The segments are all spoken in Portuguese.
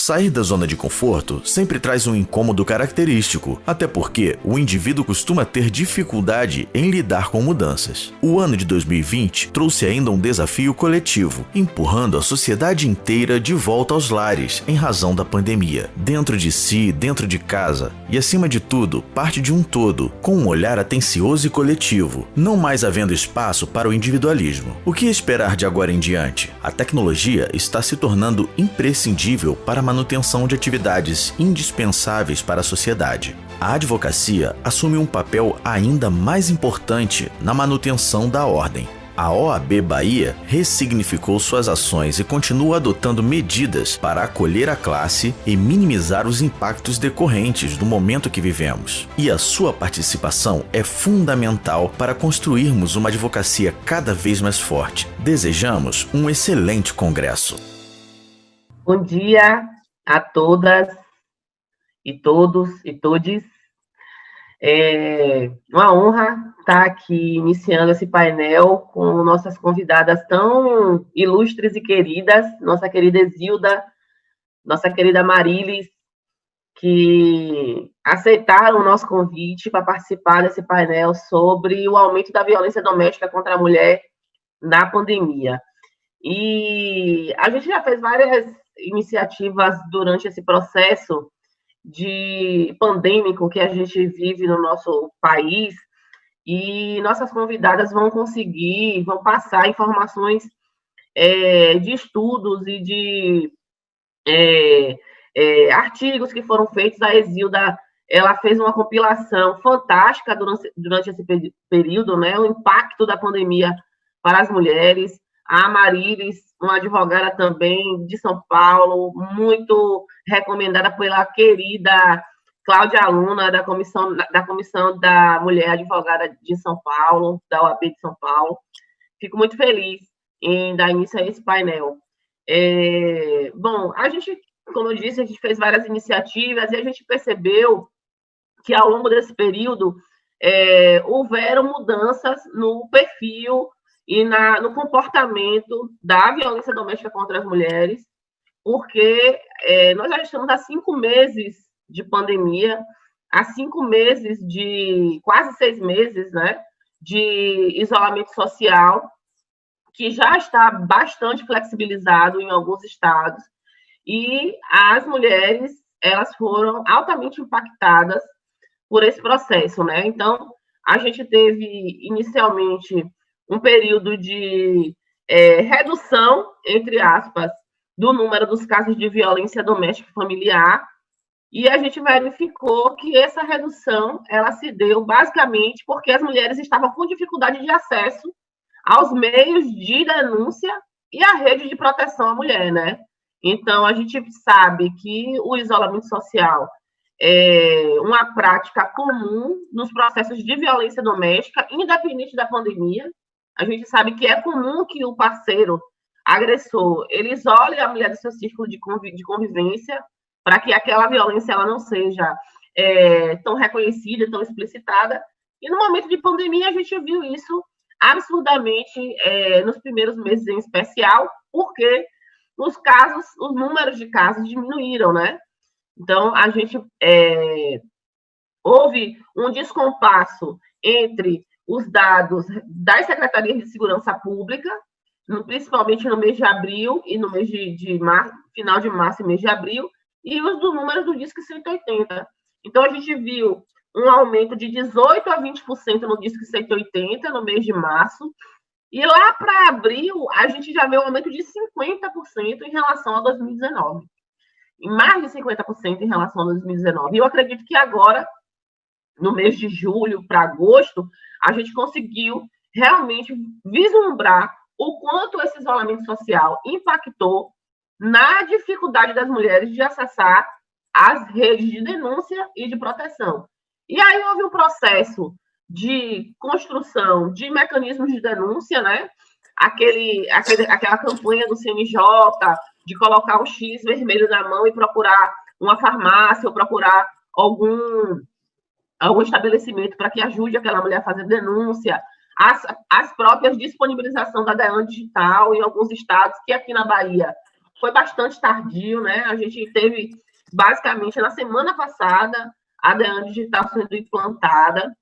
Sair da zona de conforto sempre traz um incômodo característico, até porque o indivíduo costuma ter dificuldade em lidar com mudanças. O ano de 2020 trouxe ainda um desafio coletivo, empurrando a sociedade inteira de volta aos lares em razão da pandemia. Dentro de si, dentro de casa e, acima de tudo, parte de um todo, com um olhar atencioso e coletivo, não mais havendo espaço para o individualismo. O que esperar de agora em diante? A tecnologia está se tornando imprescindível para a manutenção de atividades indispensáveis para a sociedade. A advocacia assume um papel ainda mais importante na manutenção da ordem. A OAB Bahia ressignificou suas ações e continua adotando medidas para acolher a classe e minimizar os impactos decorrentes do momento que vivemos. E a sua participação é fundamental para construirmos uma advocacia cada vez mais forte. Desejamos um excelente congresso. Bom dia a todas e todos e todes. É uma honra estar aqui iniciando esse painel com nossas convidadas tão ilustres e queridas, nossa querida Zilda, nossa querida Marilis, que aceitaram o nosso convite para participar desse painel sobre o aumento da violência doméstica contra a mulher na pandemia. E a gente já fez várias iniciativas durante esse processo de pandêmico que a gente vive no nosso país, e nossas convidadas vão passar informações de estudos e de artigos que foram feitos. A Exilda, ela fez uma compilação fantástica durante esse período, né, o impacto da pandemia para as mulheres. A Marilis, uma advogada também de São Paulo, muito recomendada pela querida Cláudia Aluna, da Comissão da Mulher Advogada de São Paulo, da OAB de São Paulo. Fico muito feliz em dar início a esse painel. Bom, a gente, como eu disse, a gente fez várias iniciativas e a gente percebeu que, ao longo desse período, houveram mudanças no perfil e no comportamento da violência doméstica contra as mulheres, porque nós já estamos há 5 meses de pandemia, há 5 meses quase 6 meses, né, de isolamento social, que já está bastante flexibilizado em alguns estados, e as mulheres, elas foram altamente impactadas por esse processo, né? Então, a gente teve, inicialmente, um período de redução, entre aspas, do número dos casos de violência doméstica familiar, e a gente verificou que essa redução, ela se deu basicamente porque as mulheres estavam com dificuldade de acesso aos meios de denúncia e à rede de proteção à mulher, né? Então, a gente sabe que o isolamento social é uma prática comum nos processos de violência doméstica, independente da pandemia. A gente sabe que é comum que o parceiro agressor, ele isole a mulher do seu círculo de convivência, para que aquela violência ela não seja tão reconhecida, tão explicitada. E no momento de pandemia, a gente viu isso absurdamente nos primeiros meses em especial, porque os números de casos diminuíram, né? Então, a gente houve um descompasso entre os dados das secretarias de segurança pública, principalmente no mês de abril e no mês de março, final de março e mês de abril, e os do número do Disque 180. Então, a gente viu um aumento de 18% a 20% no Disque 180 no mês de março, e lá para abril, a gente já vê um aumento de 50% em relação a 2019. Em mais de 50% em relação a 2019. E eu acredito que agora, no mês de julho para agosto, a gente conseguiu realmente vislumbrar o quanto esse isolamento social impactou na dificuldade das mulheres de acessar as redes de denúncia e de proteção. E aí houve um processo de construção de mecanismos de denúncia, né? Aquela campanha do CNJ de colocar o X vermelho na mão e procurar uma farmácia ou procurar algum estabelecimento para que ajude aquela mulher a fazer denúncia, as próprias disponibilização da DEAN digital em alguns estados, que aqui na Bahia foi bastante tardio, né? A gente teve, basicamente, na semana passada, a DEAN digital sendo implantada.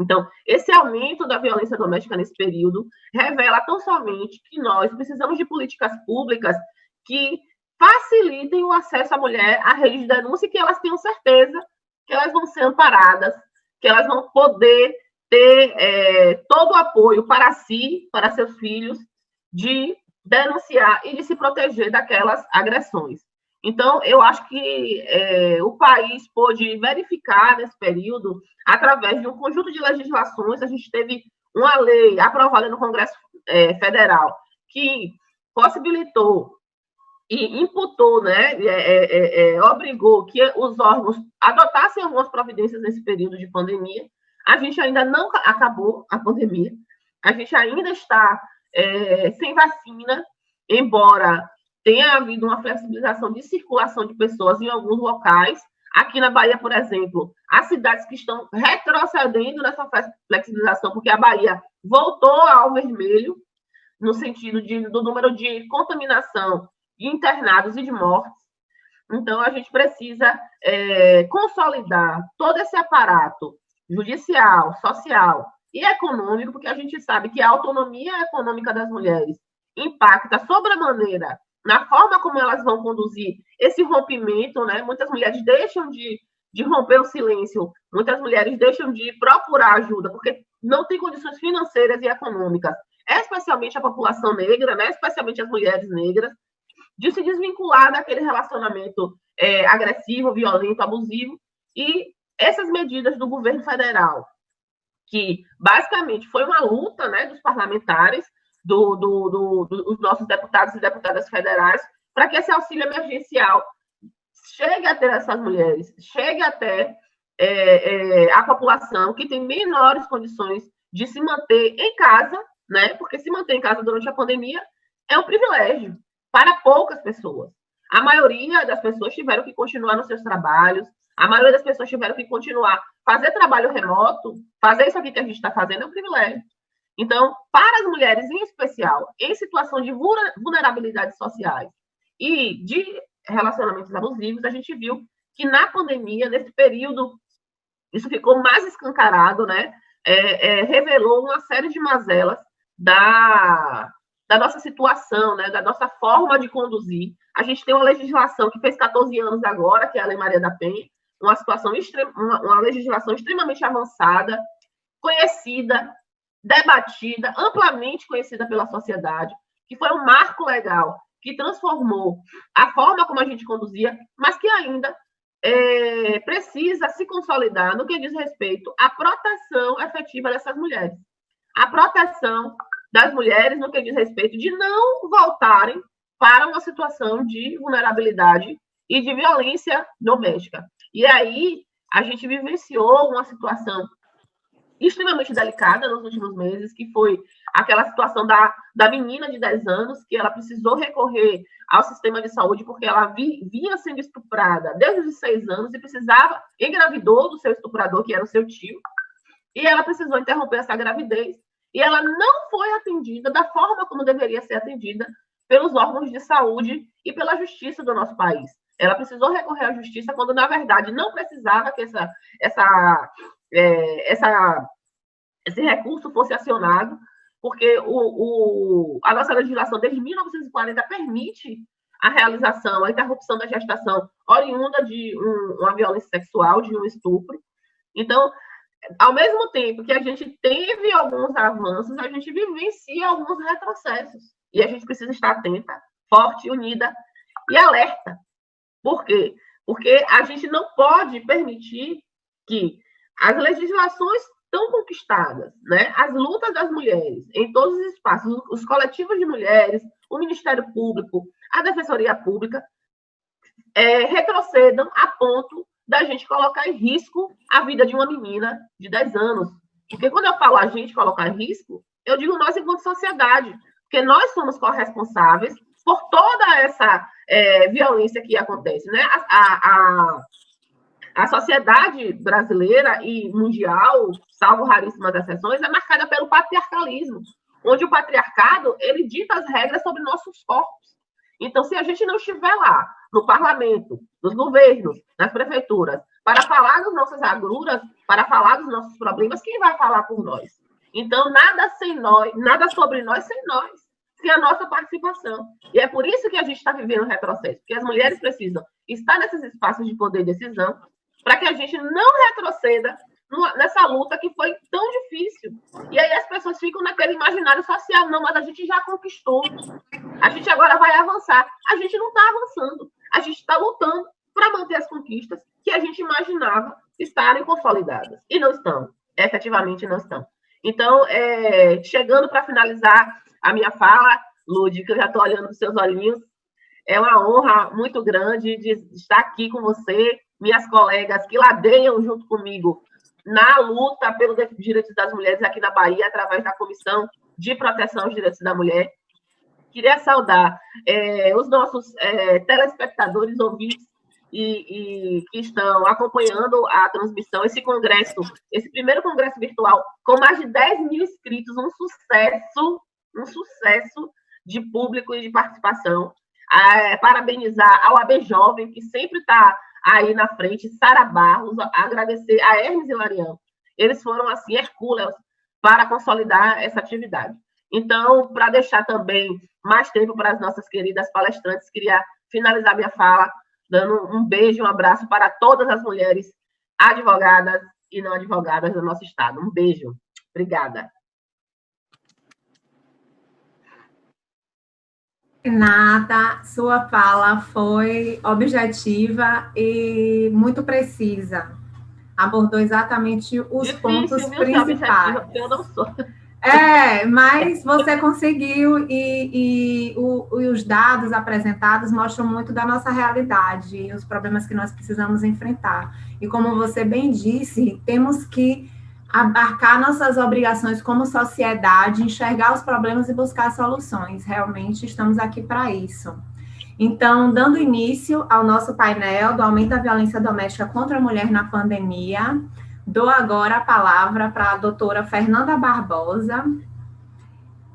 Então, esse aumento da violência doméstica nesse período revela tão somente que nós precisamos de políticas públicas que facilitem o acesso à mulher à rede de denúncia e que elas tenham certeza que elas vão ser amparadas, que elas vão poder ter todo o apoio para si, para seus filhos, de denunciar e de se proteger daquelas agressões. Então, eu acho que o país pôde verificar nesse período, através de um conjunto de legislações. A gente teve uma lei aprovada no Congresso Federal que possibilitou e imputou, né, obrigou que os órgãos adotassem algumas providências nesse período de pandemia. A gente ainda não acabou a pandemia, a gente ainda está sem vacina, embora tenha havido uma flexibilização de circulação de pessoas em alguns locais. Aqui na Bahia, por exemplo, há cidades que estão retrocedendo nessa flexibilização, porque a Bahia voltou ao vermelho, no sentido do número de contaminação de internados e de mortes. Então, a gente precisa consolidar todo esse aparato judicial, social e econômico, porque a gente sabe que a autonomia econômica das mulheres impacta sobremaneira na forma como elas vão conduzir esse rompimento, né? Muitas mulheres deixam de romper o silêncio, muitas mulheres deixam de procurar ajuda, porque não tem condições financeiras e econômicas, especialmente a população negra, né? Especialmente as mulheres negras, de se desvincular daquele relacionamento agressivo, violento, abusivo. E essas medidas do governo federal, que basicamente foi uma luta, né, dos parlamentares, dos nossos deputados e deputadas federais, para que esse auxílio emergencial chegue até essas mulheres, chegue até a população que tem menores condições de se manter em casa, né? Porque se manter em casa durante a pandemia é um privilégio para poucas pessoas. A maioria das pessoas tiveram que continuar nos seus trabalhos, a maioria das pessoas tiveram que continuar, fazer trabalho remoto, fazer isso aqui que a gente está fazendo é um privilégio. Então, para as mulheres em especial, em situação de vulnerabilidades sociais e de relacionamentos abusivos, a gente viu que na pandemia, nesse período, isso ficou mais escancarado, né? Revelou uma série de mazelas da nossa situação, né? Da nossa forma de conduzir. A gente tem uma legislação que fez 14 anos agora, que é a Lei Maria da Penha, uma legislação extremamente avançada, conhecida, debatida, amplamente conhecida pela sociedade, que foi um marco legal, que transformou a forma como a gente conduzia, mas que ainda precisa se consolidar no que diz respeito à proteção efetiva dessas mulheres. A proteção das mulheres no que diz respeito de não voltarem para uma situação de vulnerabilidade e de violência doméstica. E aí, a gente vivenciou uma situação extremamente delicada nos últimos meses, que foi aquela situação da menina de 10 anos, que ela precisou recorrer ao sistema de saúde porque ela vinha sendo estuprada desde os 6 anos e engravidou do seu estuprador, que era o seu tio, e ela precisou interromper essa gravidez, e ela não foi atendida da forma como deveria ser atendida pelos órgãos de saúde e pela justiça do nosso país. Ela precisou recorrer à justiça quando, na verdade, não precisava que esse recurso fosse acionado, porque a nossa legislação, desde 1940, permite a realização, a interrupção da gestação oriunda de uma violência sexual, de um estupro. Então, ao mesmo tempo que a gente teve alguns avanços, a gente vivencia alguns retrocessos. E a gente precisa estar atenta, forte, unida e alerta. Por quê? Porque a gente não pode permitir que as legislações tão conquistadas, né, as lutas das mulheres em todos os espaços, os coletivos de mulheres, o Ministério Público, a Defensoria Pública, retrocedam a ponto da gente colocar em risco a vida de uma menina de 10 anos. Porque quando eu falo a gente colocar em risco, eu digo nós enquanto sociedade, porque nós somos corresponsáveis por toda essa violência que acontece, né? A sociedade brasileira e mundial, salvo raríssimas exceções, é marcada pelo patriarcalismo, onde o patriarcado ele dita as regras sobre nossos corpos. Então, se a gente não estiver lá, no parlamento, nos governos, nas prefeituras, para falar das nossas agruras, para falar dos nossos problemas, quem vai falar por nós? Então, nada sem nós, nada sobre nós sem nós, sem a nossa participação. E é por isso que a gente está vivendo um retrocesso, porque as mulheres precisam estar nesses espaços de poder e decisão, para que a gente não retroceda nessa luta que foi tão difícil. E aí as pessoas ficam naquele imaginário social, não, mas a gente já conquistou, a gente agora vai avançar. A gente não está avançando, a gente está lutando para manter as conquistas que a gente imaginava estarem consolidadas. E não estão, efetivamente não estão. Então, chegando para finalizar a minha fala, Lud, que eu já estou olhando nos seus olhinhos, é uma honra muito grande de estar aqui com você, minhas colegas que ladeiam junto comigo na luta pelos direitos das mulheres aqui na Bahia, através da Comissão de Proteção aos Direitos da Mulher. Queria saudar os nossos telespectadores, ouvintes, e que estão acompanhando a transmissão, esse congresso, esse primeiro congresso virtual, com mais de 10 mil inscritos, um sucesso de público e de participação. Parabenizar ao AB Jovem, que sempre está aí na frente, Sara Barros, agradecer a Hermes e Larião. Eles foram, assim, hercúleos para consolidar essa atividade. Então, para deixar também mais tempo para as nossas queridas palestrantes, queria finalizar minha fala dando um beijo, um abraço para todas as mulheres advogadas e não advogadas do nosso estado. Um beijo. Obrigada. Renata, sua fala foi objetiva e muito precisa. Abordou exatamente os pontos principais. Eu não sou. Mas você conseguiu e os dados apresentados mostram muito da nossa realidade e os problemas que nós precisamos enfrentar. E como você bem disse, temos que abarcar nossas obrigações como sociedade, enxergar os problemas e buscar soluções. Realmente estamos aqui para isso. Então, dando início ao nosso painel do aumento da violência doméstica contra a mulher na pandemia, dou agora a palavra para a doutora Fernanda Barbosa,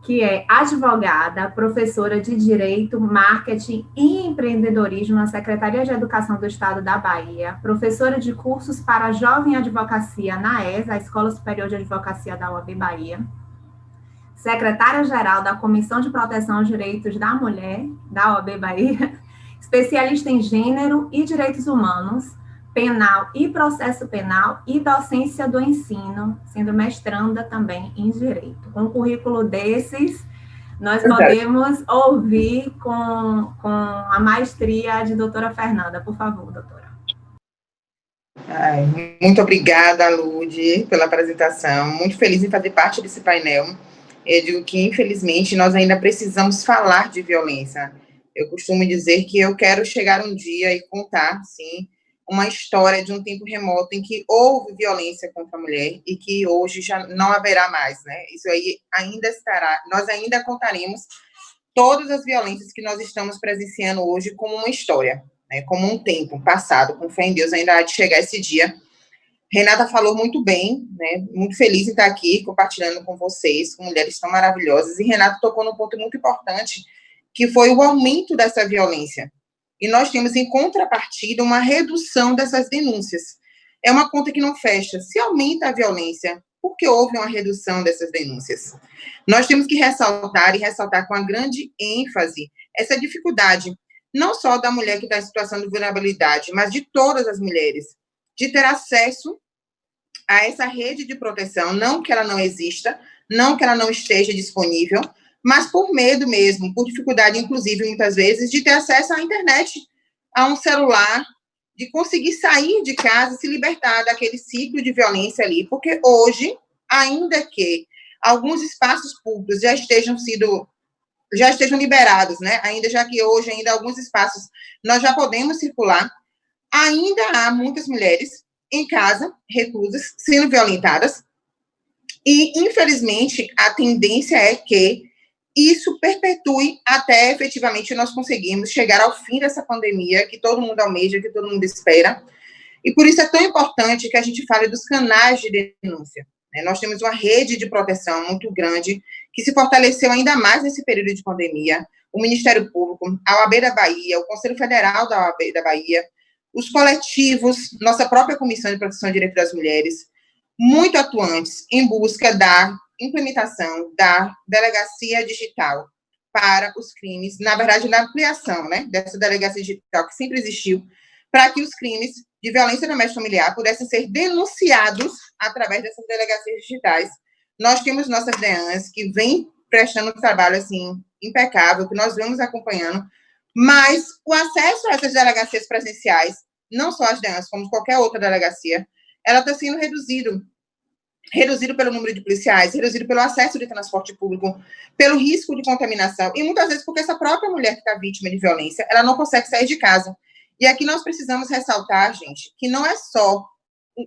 que é advogada, professora de Direito, Marketing e Empreendedorismo na Secretaria de Educação do Estado da Bahia, professora de cursos para Jovem Advocacia na ESA, a Escola Superior de Advocacia da UAB Bahia, secretária-geral da Comissão de Proteção aos Direitos da Mulher da OAB Bahia, especialista em Gênero e Direitos Humanos, Penal e Processo Penal e Docência do Ensino, sendo mestranda também em Direito. Com um currículo desses, nós podemos ouvir com a maestria de doutora Fernanda. Por favor, doutora. Muito obrigada, Lud, pela apresentação. Muito feliz em fazer parte desse painel. Eu digo que, infelizmente, nós ainda precisamos falar de violência. Eu costumo dizer que eu quero chegar um dia e contar, sim, uma história de um tempo remoto em que houve violência contra a mulher e que hoje já não haverá mais, né? Isso aí ainda estará, nós ainda contaremos todas as violências que nós estamos presenciando hoje como uma história, né? Como um tempo passado, com fé em Deus ainda há de chegar esse dia. Renata falou muito bem, né? Muito feliz em estar aqui compartilhando com vocês, com mulheres tão maravilhosas, e Renata tocou num ponto muito importante, que foi o aumento dessa violência. E nós temos, em contrapartida, uma redução dessas denúncias. É uma conta que não fecha. Se aumenta a violência, por que houve uma redução dessas denúncias? Nós temos que ressaltar com uma grande ênfase essa dificuldade, não só da mulher que está em situação de vulnerabilidade, mas de todas as mulheres, de ter acesso a essa rede de proteção, não que ela não exista, não que ela não esteja disponível, mas por medo mesmo, por dificuldade, inclusive, muitas vezes, de ter acesso à internet, a um celular, de conseguir sair de casa, se libertar daquele ciclo de violência ali, porque hoje, ainda que alguns espaços públicos já estejam liberados, né? Ainda já que hoje, ainda alguns espaços nós já podemos circular, ainda há muitas mulheres em casa, reclusas, sendo violentadas, e, infelizmente, a tendência é que isso perpetue até, efetivamente, nós conseguimos chegar ao fim dessa pandemia, que todo mundo almeja, que todo mundo espera, e por isso é tão importante que a gente fale dos canais de denúncia. Nós temos uma rede de proteção muito grande, que se fortaleceu ainda mais nesse período de pandemia, o Ministério Público, a OAB da Bahia, o Conselho Federal da OAB da Bahia, os coletivos, nossa própria Comissão de Proteção de Direitos das Mulheres, muito atuantes em busca da implementação da delegacia digital para os crimes, na verdade, da ampliação, né, dessa delegacia digital que sempre existiu, para que os crimes de violência doméstica familiar pudessem ser denunciados através dessas delegacias digitais. Nós temos nossas DEANs que vêm prestando um trabalho, assim, impecável, que nós vamos acompanhando, mas o acesso a essas delegacias presenciais, não só as DEANs, como qualquer outra delegacia, ela está sendo reduzido pelo número de policiais, reduzido pelo acesso de transporte público, pelo risco de contaminação, e muitas vezes porque essa própria mulher que está vítima de violência, ela não consegue sair de casa. E aqui nós precisamos ressaltar, gente, que não é só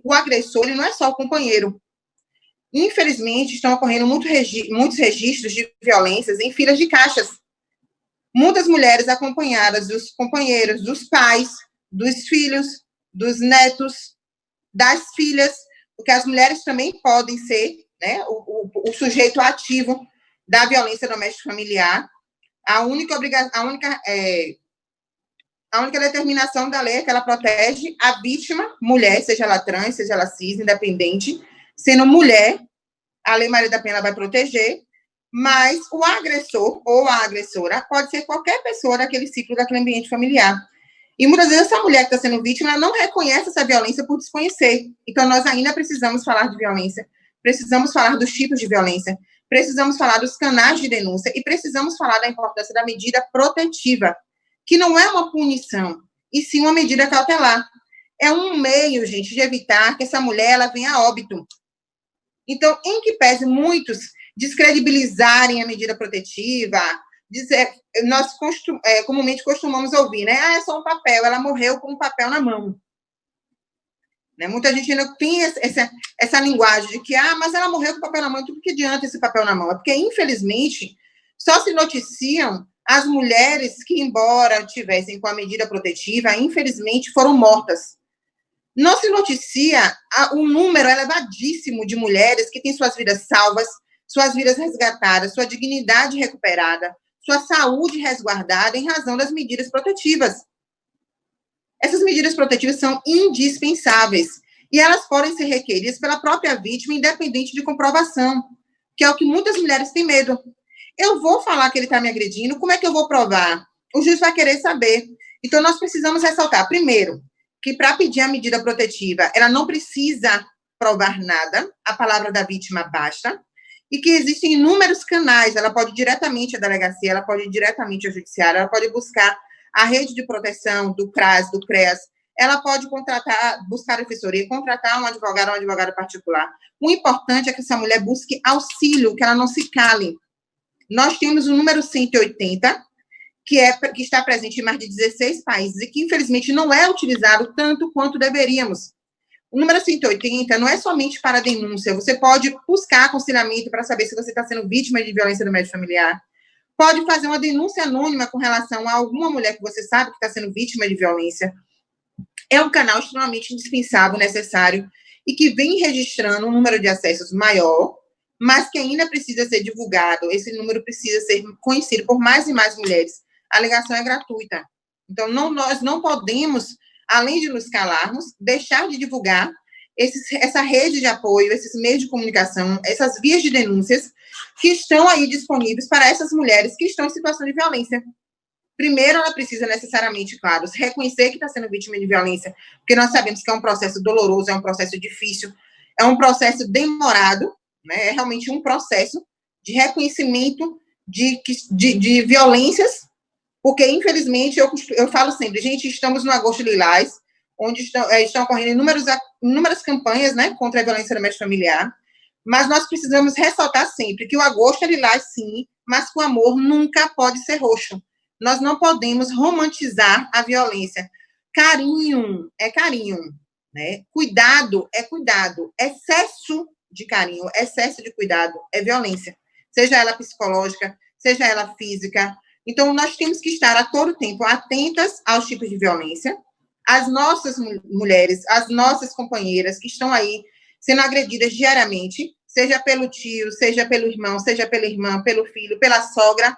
o agressor, ele não é só o companheiro. Infelizmente, estão ocorrendo muitos registros de violências em filas de caixas. Muitas mulheres acompanhadas dos companheiros, dos pais, dos filhos, dos netos, das filhas, porque as mulheres também podem ser, né, o sujeito ativo da violência doméstica familiar. A única determinação da lei é que ela protege a vítima, mulher, seja ela trans, seja ela cis, independente, sendo mulher, a Lei Maria da Penha vai proteger, mas o agressor ou a agressora pode ser qualquer pessoa daquele ciclo, daquele ambiente familiar. E muitas vezes essa mulher que está sendo vítima, ela não reconhece essa violência por desconhecer. Então, nós ainda precisamos falar de violência, precisamos falar dos tipos de violência, precisamos falar dos canais de denúncia e precisamos falar da importância da medida protetiva, que não é uma punição, e sim uma medida cautelar. É um meio, gente, de evitar que essa mulher ela venha a óbito. Então, em que pese muitos descredibilizarem a medida protetiva, dizer, nós comumente costumamos ouvir, né? É só um papel, ela morreu com um papel na mão. Né? Muita gente ainda tem essa linguagem de que, mas ela morreu com o papel na mão, então por que adianta esse papel na mão? É porque, infelizmente, só se noticiam as mulheres que, embora tivessem com a medida protetiva, infelizmente foram mortas. Não se noticia um número elevadíssimo de mulheres que têm suas vidas salvas, suas vidas resgatadas, sua dignidade recuperada, sua saúde resguardada em razão das medidas protetivas. Essas medidas protetivas são indispensáveis e elas podem ser requeridas pela própria vítima, independente de comprovação, que é o que muitas mulheres têm medo. Eu vou falar que ele está me agredindo, como é que eu vou provar? O juiz vai querer saber. Então, nós precisamos ressaltar, primeiro, que para pedir a medida protetiva, ela não precisa provar nada, a palavra da vítima basta, e que existem inúmeros canais, ela pode ir diretamente à delegacia, ela pode ir diretamente ao judiciário, ela pode buscar a rede de proteção do CRAS, do CREAS, ela pode buscar defensoria, contratar um advogado ou uma advogada particular. O importante é que essa mulher busque auxílio, que ela não se cale. Nós temos o número 180, que está presente em mais de 16 países e que, infelizmente, não é utilizado tanto quanto deveríamos. O número 180 não é somente para denúncia, você pode buscar aconselhamento para saber se você está sendo vítima de violência doméstica familiar, pode fazer uma denúncia anônima com relação a alguma mulher que você sabe que está sendo vítima de violência. É um canal extremamente indispensável, necessário, e que vem registrando um número de acessos maior, mas que ainda precisa ser divulgado, esse número precisa ser conhecido por mais e mais mulheres. A alegação é gratuita. Então, nós não podemos, além de nos calarmos, deixar de divulgar essa rede de apoio, esses meios de comunicação, essas vias de denúncias que estão aí disponíveis para essas mulheres que estão em situação de violência. Primeiro, ela precisa necessariamente, claro, reconhecer que está sendo vítima de violência, porque nós sabemos que é um processo doloroso, é um processo difícil, é um processo demorado, né? É realmente um processo de reconhecimento de violências, porque, infelizmente, eu falo sempre, gente, estamos no Agosto Lilás, onde estão ocorrendo inúmeras campanhas, né, contra a violência doméstica familiar, mas nós precisamos ressaltar sempre que o Agosto é Lilás, sim, mas que o amor nunca pode ser roxo. Nós não podemos romantizar a violência. Carinho é carinho, né? Cuidado é cuidado. Excesso de carinho, excesso de cuidado é violência. Seja ela psicológica, seja ela física. Então, nós temos que estar a todo tempo atentas aos tipos de violência. As nossas mulheres, as nossas companheiras que estão aí sendo agredidas diariamente, seja pelo tio, seja pelo irmão, seja pela irmã, pelo filho, pela sogra.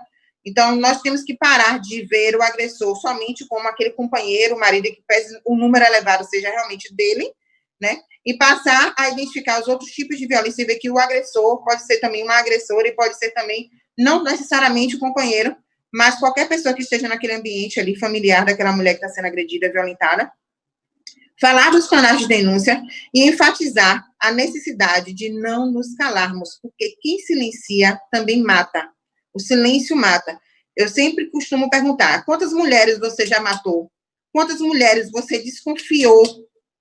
Então, nós temos que parar de ver o agressor somente como aquele companheiro, o marido, que pese o número elevado seja realmente dele, né? E passar a identificar os outros tipos de violência e ver que o agressor pode ser também uma agressora e pode ser também, não necessariamente o companheiro, mas qualquer pessoa que esteja naquele ambiente ali familiar daquela mulher que está sendo agredida, violentada. Falar dos canais de denúncia e enfatizar a necessidade de não nos calarmos, porque quem silencia também mata. O silêncio mata. Eu sempre costumo perguntar, quantas mulheres você já matou? Quantas mulheres você desconfiou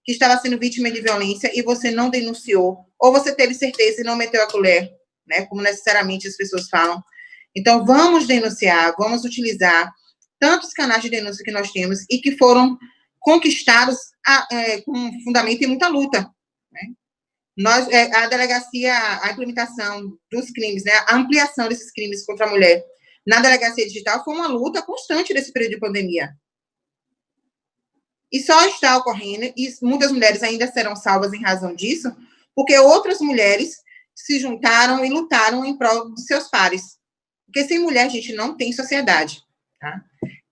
que estava sendo vítima de violência e você não denunciou? Ou você teve certeza e não meteu a colher, né? Como necessariamente as pessoas falam. Então, vamos denunciar, vamos utilizar tantos canais de denúncia que nós temos e que foram conquistados com fundamento e muita luta, né? A delegacia, a implementação dos crimes, né, a ampliação desses crimes contra a mulher na delegacia digital foi uma luta constante nesse período de pandemia. E só está ocorrendo, e muitas mulheres ainda serão salvas em razão disso, porque outras mulheres se juntaram e lutaram em prol de seus pares. Porque sem mulher, a gente não tem sociedade, tá?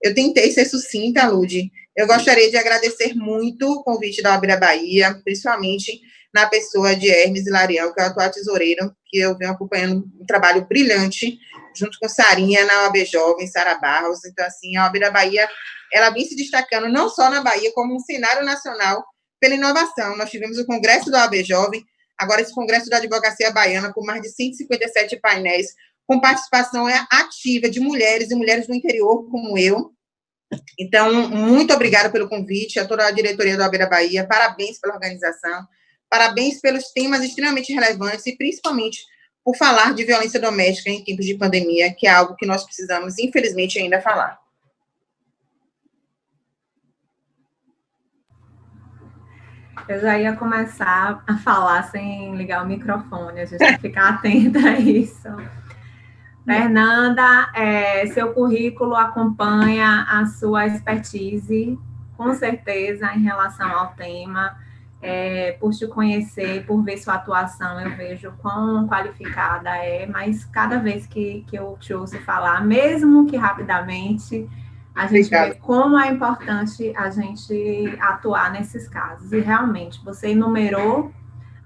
Eu tentei ser sucinta, Lud. Eu gostaria de agradecer muito o convite da OAB da Bahia, principalmente na pessoa de Hermes Hilariel, que é o atual tesoureiro, que eu venho acompanhando um trabalho brilhante, junto com Sarinha, na OAB Jovem, Sara Barros. Então, assim, a OAB da Bahia, ela vem se destacando não só na Bahia, como um cenário nacional pela inovação. Nós tivemos o Congresso da OAB Jovem, agora esse Congresso da Advocacia Baiana, com mais de 157 painéis, com participação ativa de mulheres e mulheres do interior, como eu. Então, muito obrigada pelo convite, a toda a diretoria da OAB da Bahia, parabéns pela organização, parabéns pelos temas extremamente relevantes e, principalmente, por falar de violência doméstica em tempos de pandemia, que é algo que nós precisamos, infelizmente, ainda falar. Eu já ia começar a falar sem ligar o microfone, a gente tem que ficar atenta a isso. Fernanda, seu currículo acompanha a sua expertise, com certeza, em relação ao tema. Por te conhecer, por ver sua atuação, eu vejo quão qualificada é, mas cada vez que eu te ouço falar, mesmo que rapidamente, a gente vê como é importante a gente atuar nesses casos. E, realmente, você enumerou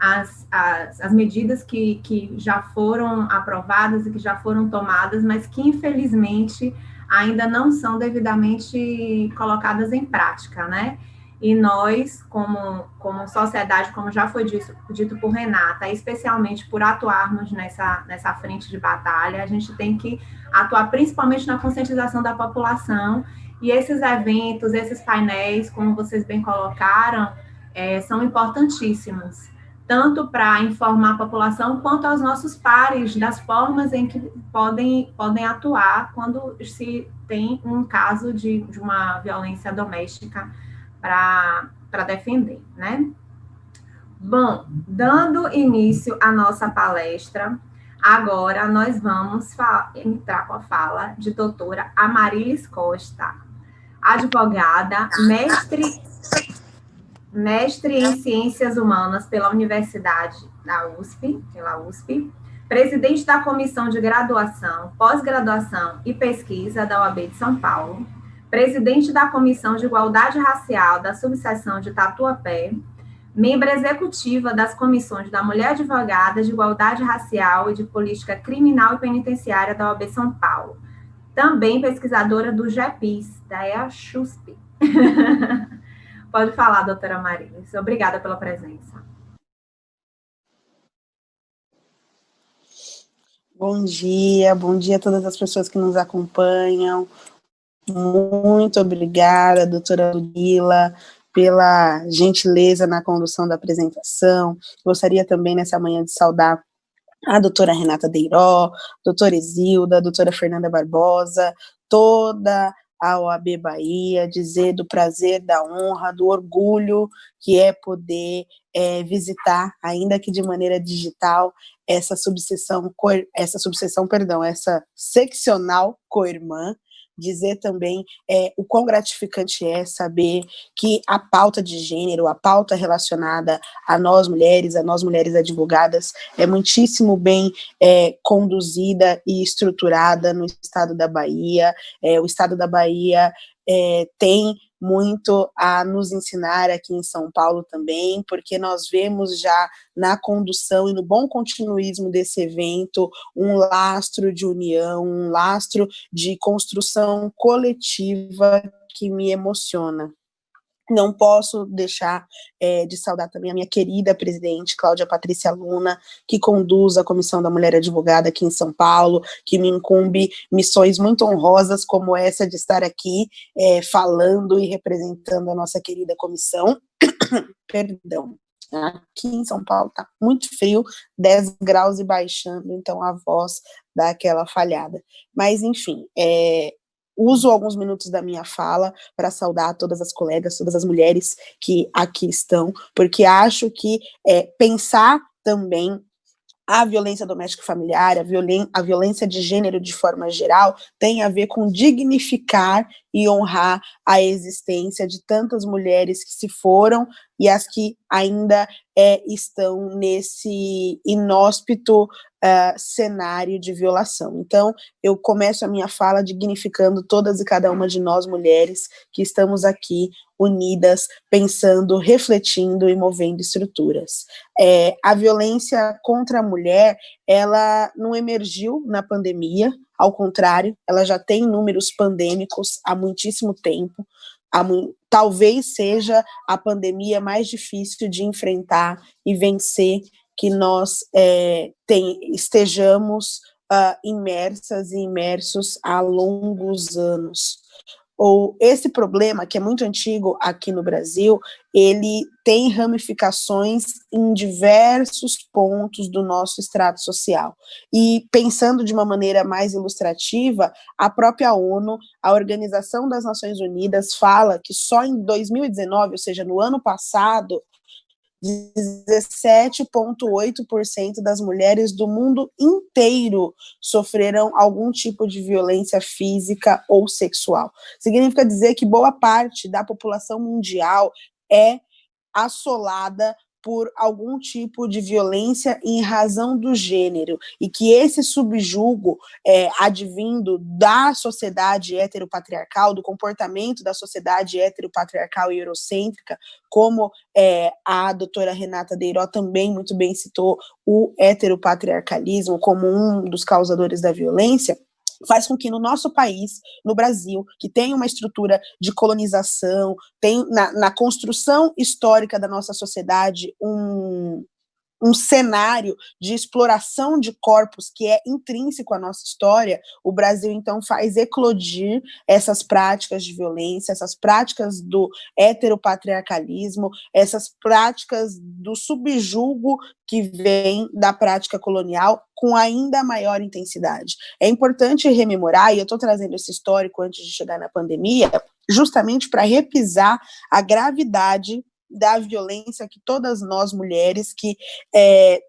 as medidas que já foram aprovadas e que já foram tomadas, mas que, infelizmente, ainda não são devidamente colocadas em prática, né? E nós, como sociedade, como já foi dito por Renata, especialmente por atuarmos nessa frente de batalha, a gente tem que atuar principalmente na conscientização da população, e esses eventos, esses painéis, como vocês bem colocaram, são importantíssimos, tanto para informar a população, quanto aos nossos pares, das formas em que podem atuar quando se tem um caso de uma violência doméstica para defender, né? Bom, dando início à nossa palestra, agora nós vamos entrar com a fala de doutora Amarilis Costa, advogada, mestre em Ciências Humanas pela Universidade da USP, presidente da Comissão de Graduação, Pós-Graduação e Pesquisa da OAB de São Paulo, presidente da Comissão de Igualdade Racial da subseção de Tatuapé, membro executiva das comissões da Mulher Advogada, de Igualdade Racial e de Política Criminal e Penitenciária da OAB São Paulo, também pesquisadora do GEPIS, da EACHUSP. Pode falar, doutora Marilis. Obrigada pela presença. Bom dia a todas as pessoas que nos acompanham. Muito obrigada, doutora Ludmila, pela gentileza na condução da apresentação. Gostaria também, nessa manhã, de saudar a doutora Renata Deiró, doutora Exilda, a doutora Fernanda Barbosa, toda a OAB Bahia, dizer do prazer, da honra, do orgulho que é poder visitar, ainda que de maneira digital, essa seccional co-irmã, dizer também o quão gratificante é saber que a pauta de gênero, a pauta relacionada a nós mulheres advogadas, é muitíssimo bem conduzida e estruturada no estado da Bahia. O estado da Bahia tem muito a nos ensinar aqui em São Paulo também, porque nós vemos já na condução e no bom continuismo desse evento um lastro de união, um lastro de construção coletiva que me emociona. Não posso deixar de saudar também a minha querida presidente, Cláudia Patrícia Luna, que conduz a Comissão da Mulher Advogada aqui em São Paulo, que me incumbe missões muito honrosas como essa de estar aqui falando e representando a nossa querida comissão. Perdão. Aqui em São Paulo está muito frio, 10 graus e baixando, então a voz dá aquela falhada. Mas, enfim, uso alguns minutos da minha fala para saudar todas as colegas, todas as mulheres que aqui estão, porque acho que pensar também a violência doméstica e familiar, a violência de gênero de forma geral, tem a ver com dignificar e honrar a existência de tantas mulheres que se foram e as que ainda estão nesse inóspito cenário de violação. Então, eu começo a minha fala dignificando todas e cada uma de nós mulheres que estamos aqui unidas, pensando, refletindo e movendo estruturas. A violência contra a mulher, ela não emergiu na pandemia, ao contrário, ela já tem números pandêmicos há muitíssimo tempo. Talvez seja a pandemia mais difícil de enfrentar e vencer que nós estejamos imersas e imersos há longos anos. Esse problema, que é muito antigo aqui no Brasil, ele tem ramificações em diversos pontos do nosso estrato social. E pensando de uma maneira mais ilustrativa, a própria ONU, a Organização das Nações Unidas, fala que só em 2019, ou seja, no ano passado, 17,8% das mulheres do mundo inteiro sofreram algum tipo de violência física ou sexual. Significa dizer que boa parte da população mundial é assolada por algum tipo de violência em razão do gênero, e que esse subjugo advindo da sociedade heteropatriarcal, do comportamento da sociedade heteropatriarcal e eurocêntrica, como a doutora Renata Deiró também muito bem citou, o heteropatriarcalismo como um dos causadores da violência, faz com que no nosso país, no Brasil, que tem uma estrutura de colonização, tem na construção histórica da nossa sociedade um cenário de exploração de corpos que é intrínseco à nossa história, o Brasil, então, faz eclodir essas práticas de violência, essas práticas do heteropatriarcalismo, essas práticas do subjugo que vem da prática colonial com ainda maior intensidade. É importante rememorar, e eu estou trazendo esse histórico antes de chegar na pandemia, justamente para repisar a gravidade da violência que todas nós mulheres,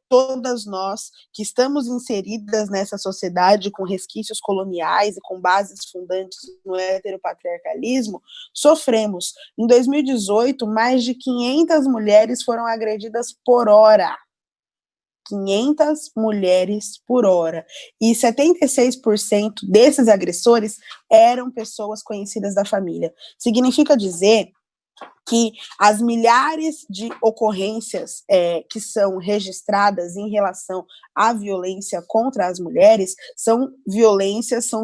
todas nós que estamos inseridas nessa sociedade com resquícios coloniais e com bases fundantes no heteropatriarcalismo, sofremos. Em 2018, mais de 500 mulheres foram agredidas por hora. 500 mulheres por hora. E 76% desses agressores eram pessoas conhecidas da família. Significa dizer que as milhares de ocorrências que são registradas em relação à violência contra as mulheres são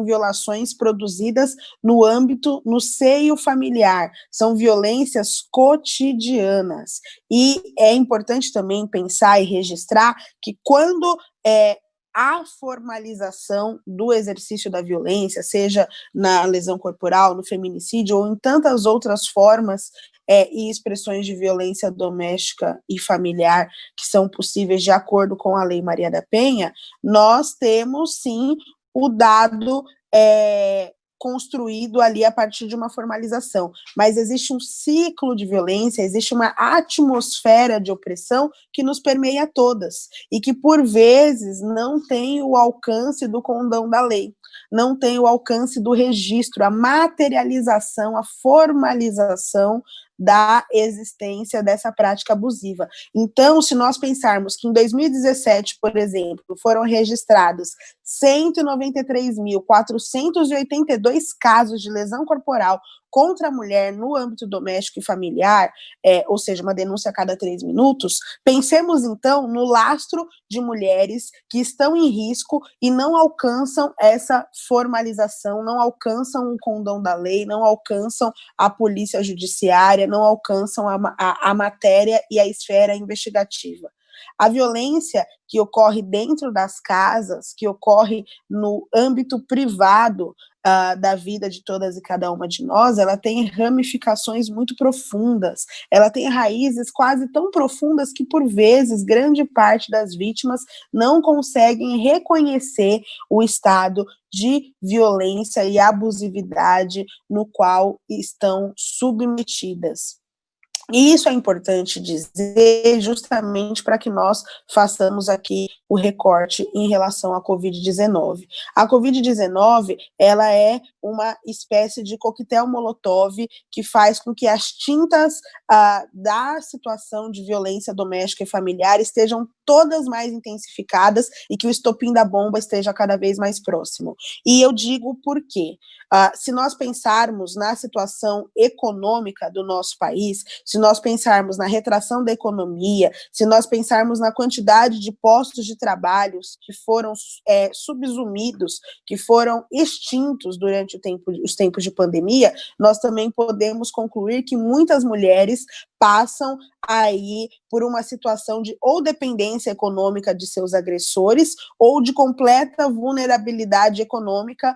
violações produzidas no seio familiar, são violências cotidianas. E é importante também pensar e registrar que quando a formalização do exercício da violência, seja na lesão corporal, no feminicídio ou em tantas outras formas e expressões de violência doméstica e familiar que são possíveis de acordo com a Lei Maria da Penha, nós temos, sim, o dado construído ali a partir de uma formalização, mas existe um ciclo de violência, existe uma atmosfera de opressão que nos permeia todas, e que por vezes não tem o alcance do condão da lei. não tem o alcance do registro, a materialização, a formalização da existência dessa prática abusiva. Então, se nós pensarmos que em 2017, por exemplo, foram registrados 193.482 casos de lesão corporal contra a mulher no âmbito doméstico e familiar, ou seja, uma denúncia a cada 3 minutos, pensemos então no lastro de mulheres que estão em risco e não alcançam essa formalização, não alcançam o condão da lei, não alcançam a polícia judiciária, não alcançam a matéria e a esfera investigativa. A violência que ocorre dentro das casas, que ocorre no âmbito privado da vida de todas e cada uma de nós, ela tem ramificações muito profundas, ela tem raízes quase tão profundas que, por vezes, grande parte das vítimas não conseguem reconhecer o estado de violência e abusividade no qual estão submetidas. E isso é importante dizer justamente para que nós façamos aqui o recorte em relação à Covid-19. A Covid-19, ela é uma espécie de coquetel molotov que faz com que as tintas da situação de violência doméstica e familiar estejam todas mais intensificadas e que o estopim da bomba esteja cada vez mais próximo. E eu digo por quê? Se nós pensarmos na situação econômica do nosso país, se nós pensarmos na retração da economia, se nós pensarmos na quantidade de postos de trabalho que foram subsumidos, que foram extintos durante os tempos de pandemia, nós também podemos concluir que muitas mulheres passam aí por uma situação de ou dependência econômica de seus agressores ou de completa vulnerabilidade econômica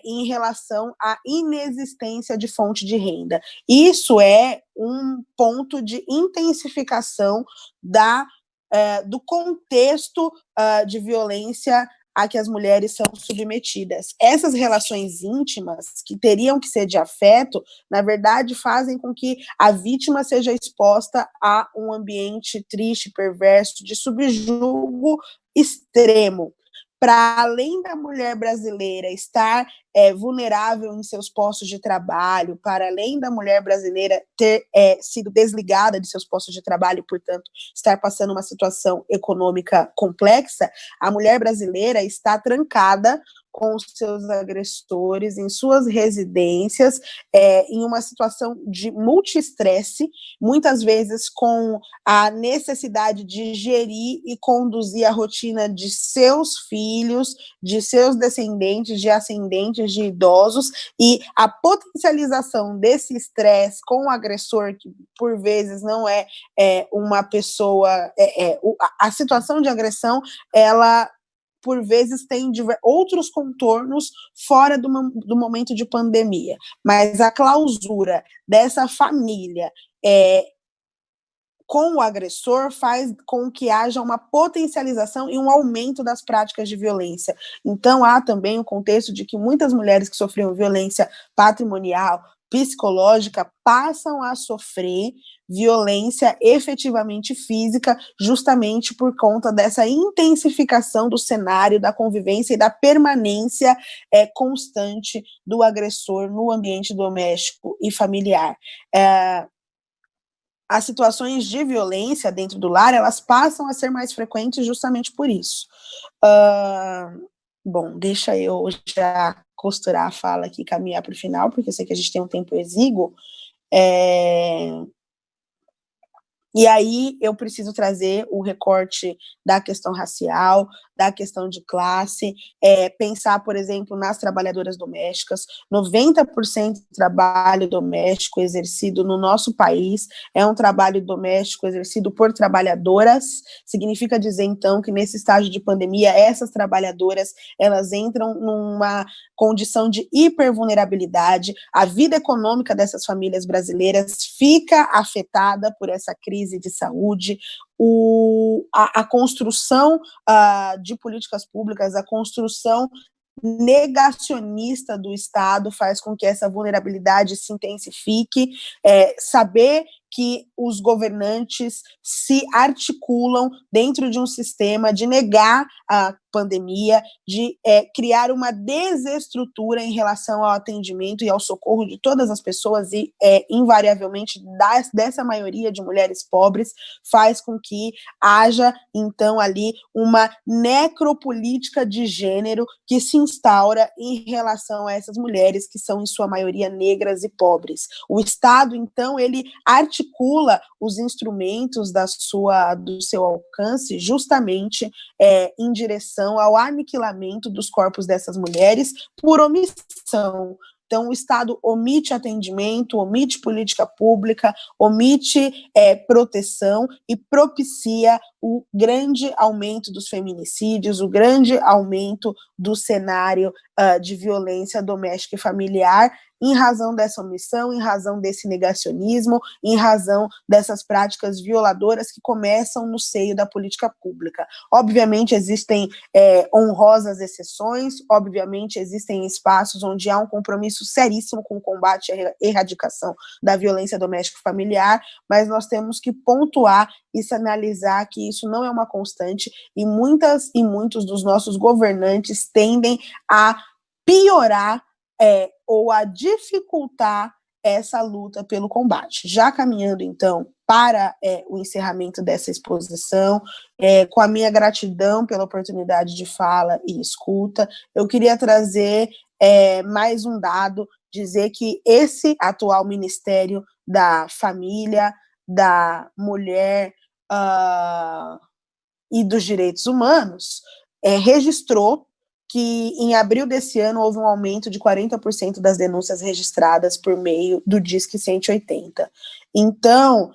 em relação à inexistência de fonte de renda. Isso é um ponto de intensificação do contexto de violência a que as mulheres são submetidas. Essas relações íntimas, que teriam que ser de afeto, na verdade, fazem com que a vítima seja exposta a um ambiente triste, perverso, de subjugo extremo. Para além da mulher brasileira estar vulnerável em seus postos de trabalho, para além da mulher brasileira ter sido desligada de seus postos de trabalho, portanto, estar passando uma situação econômica complexa, a mulher brasileira está trancada com os seus agressores em suas residências, em uma situação de multi-estresse, muitas vezes com a necessidade de gerir e conduzir a rotina de seus filhos, de seus descendentes, de ascendentes, de idosos, e a potencialização desse estresse com o agressor, que por vezes não é uma pessoa, a situação de agressão, ela por vezes tem outros contornos fora do momento de pandemia, mas a clausura dessa família com o agressor faz com que haja uma potencialização e um aumento das práticas de violência. Então, há também o contexto de que muitas mulheres que sofriam violência patrimonial, psicológica, passam a sofrer violência efetivamente física, justamente por conta dessa intensificação do cenário, da convivência e da permanência constante do agressor no ambiente doméstico e familiar. As situações de violência dentro do lar, elas passam a ser mais frequentes justamente por isso. Bom, deixa eu já costurar a fala aqui e caminhar para o final, porque eu sei que a gente tem um tempo exíguo. E aí eu preciso trazer o recorte da questão racial, da questão de classe, pensar, por exemplo, nas trabalhadoras domésticas. 90% do trabalho doméstico exercido no nosso país é um trabalho doméstico exercido por trabalhadoras. Significa dizer, então, que nesse estágio de pandemia, essas trabalhadoras, elas entram numa condição de hipervulnerabilidade. A vida econômica dessas famílias brasileiras fica afetada por essa crise de saúde. A construção de políticas públicas, a construção negacionista do Estado faz com que essa vulnerabilidade se intensifique. Saber que os governantes se articulam dentro de um sistema de negar a pandemia, de criar uma desestrutura em relação ao atendimento e ao socorro de todas as pessoas e, invariavelmente, dessa maioria de mulheres pobres, faz com que haja, então, ali uma necropolítica de gênero que se instaura em relação a essas mulheres que são, em sua maioria, negras e pobres. O Estado, então, ele articula os instrumentos do seu alcance justamente em direção ao aniquilamento dos corpos dessas mulheres por omissão. Então, o Estado omite atendimento, omite política pública, omite proteção e propicia o grande aumento dos feminicídios, o grande aumento do cenário de violência doméstica e familiar, em razão dessa omissão, em razão desse negacionismo, em razão dessas práticas violadoras que começam no seio da política pública. Obviamente, existem honrosas exceções, obviamente, existem espaços onde há um compromisso seríssimo com o combate à erradicação da violência doméstica e familiar, mas nós temos que pontuar e sinalizar que isso não é uma constante e muitas e muitos dos nossos governantes tendem a piorar ou a dificultar essa luta pelo combate. Já caminhando, então, para o encerramento dessa exposição, com a minha gratidão pela oportunidade de fala e escuta, eu queria trazer mais um dado, dizer que esse atual Ministério da Família, da Mulher e dos Direitos Humanos registrou que em abril desse ano houve um aumento de 40% das denúncias registradas por meio do Disque 180. Então,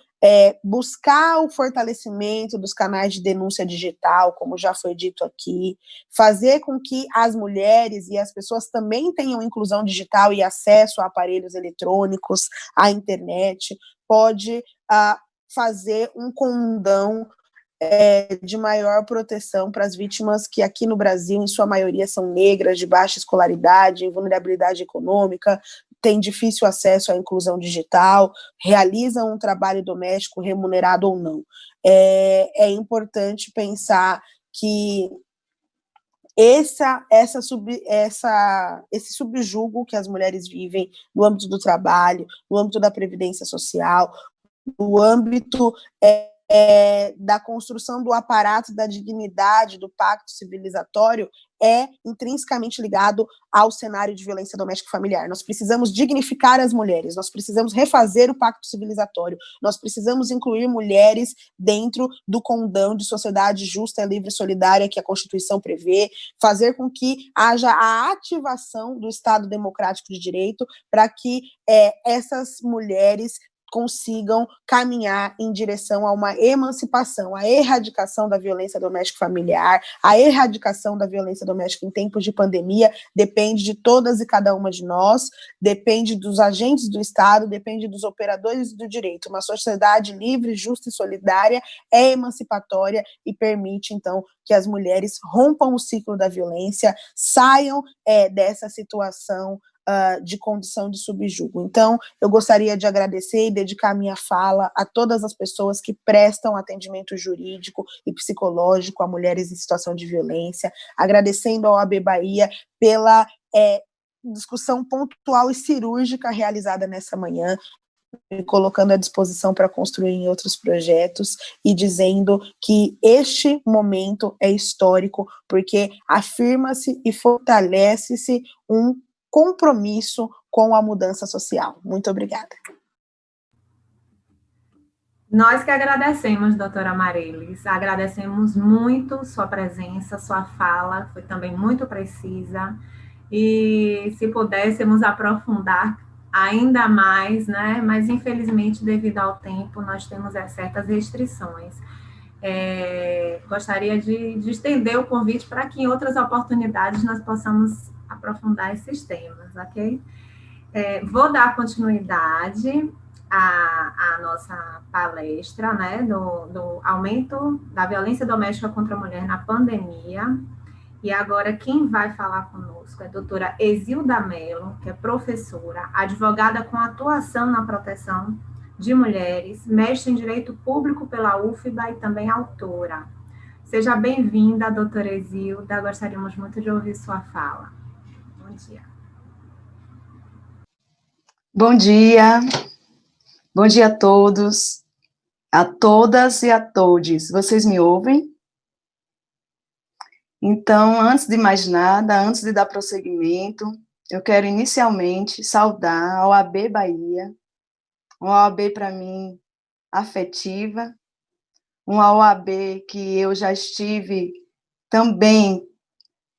buscar o fortalecimento dos canais de denúncia digital, como já foi dito aqui, fazer com que as mulheres e as pessoas também tenham inclusão digital e acesso a aparelhos eletrônicos, à internet, pode fazer um condão de maior proteção para as vítimas que aqui no Brasil, em sua maioria, são negras, de baixa escolaridade, vulnerabilidade econômica, têm difícil acesso à inclusão digital, realizam um trabalho doméstico remunerado ou não. É importante pensar que esse subjugo que as mulheres vivem no âmbito do trabalho, no âmbito da previdência social, no âmbito da construção do aparato da dignidade, do pacto civilizatório, é intrinsecamente ligado ao cenário de violência doméstica e familiar. Nós precisamos dignificar as mulheres, nós precisamos refazer o pacto civilizatório, nós precisamos incluir mulheres dentro do condão de sociedade justa, livre e solidária que a Constituição prevê, fazer com que haja a ativação do Estado democrático de direito para que essas mulheres consigam caminhar em direção a uma emancipação, a erradicação da violência doméstica familiar, a erradicação da violência doméstica em tempos de pandemia, depende de todas e cada uma de nós, depende dos agentes do Estado, depende dos operadores do direito. Uma sociedade livre, justa e solidária é emancipatória e permite, então, que as mulheres rompam o ciclo da violência, saiam dessa situação de condição de subjugo. Então, eu gostaria de agradecer e dedicar minha fala a todas as pessoas que prestam atendimento jurídico e psicológico a mulheres em situação de violência, agradecendo ao OAB Bahia pela discussão pontual e cirúrgica realizada nessa manhã, me colocando à disposição para construir em outros projetos e dizendo que este momento é histórico, porque afirma-se e fortalece-se um compromisso com a mudança social. Muito obrigada. Nós que agradecemos, doutora Marilis, agradecemos muito sua presença, sua fala, foi também muito precisa, e se pudéssemos aprofundar ainda mais, né? Mas infelizmente, devido ao tempo, nós temos certas restrições. Gostaria de estender o convite para que em outras oportunidades nós possamos aprofundar esses temas, ok? Vou dar continuidade à nossa palestra, né, do aumento da violência doméstica contra a mulher na pandemia, e agora quem vai falar conosco é a doutora Exilda Mello, que é professora, advogada com atuação na proteção de mulheres, mestre em Direito Público pela UFBA e também autora. Seja bem-vinda, doutora Exilda, gostaríamos muito de ouvir sua fala. Bom dia. Bom dia a todos, a todas e a todes. Vocês me ouvem? Então, antes de mais nada, antes de dar prosseguimento, eu quero inicialmente saudar a OAB Bahia, uma OAB para mim afetiva, uma OAB que eu já estive também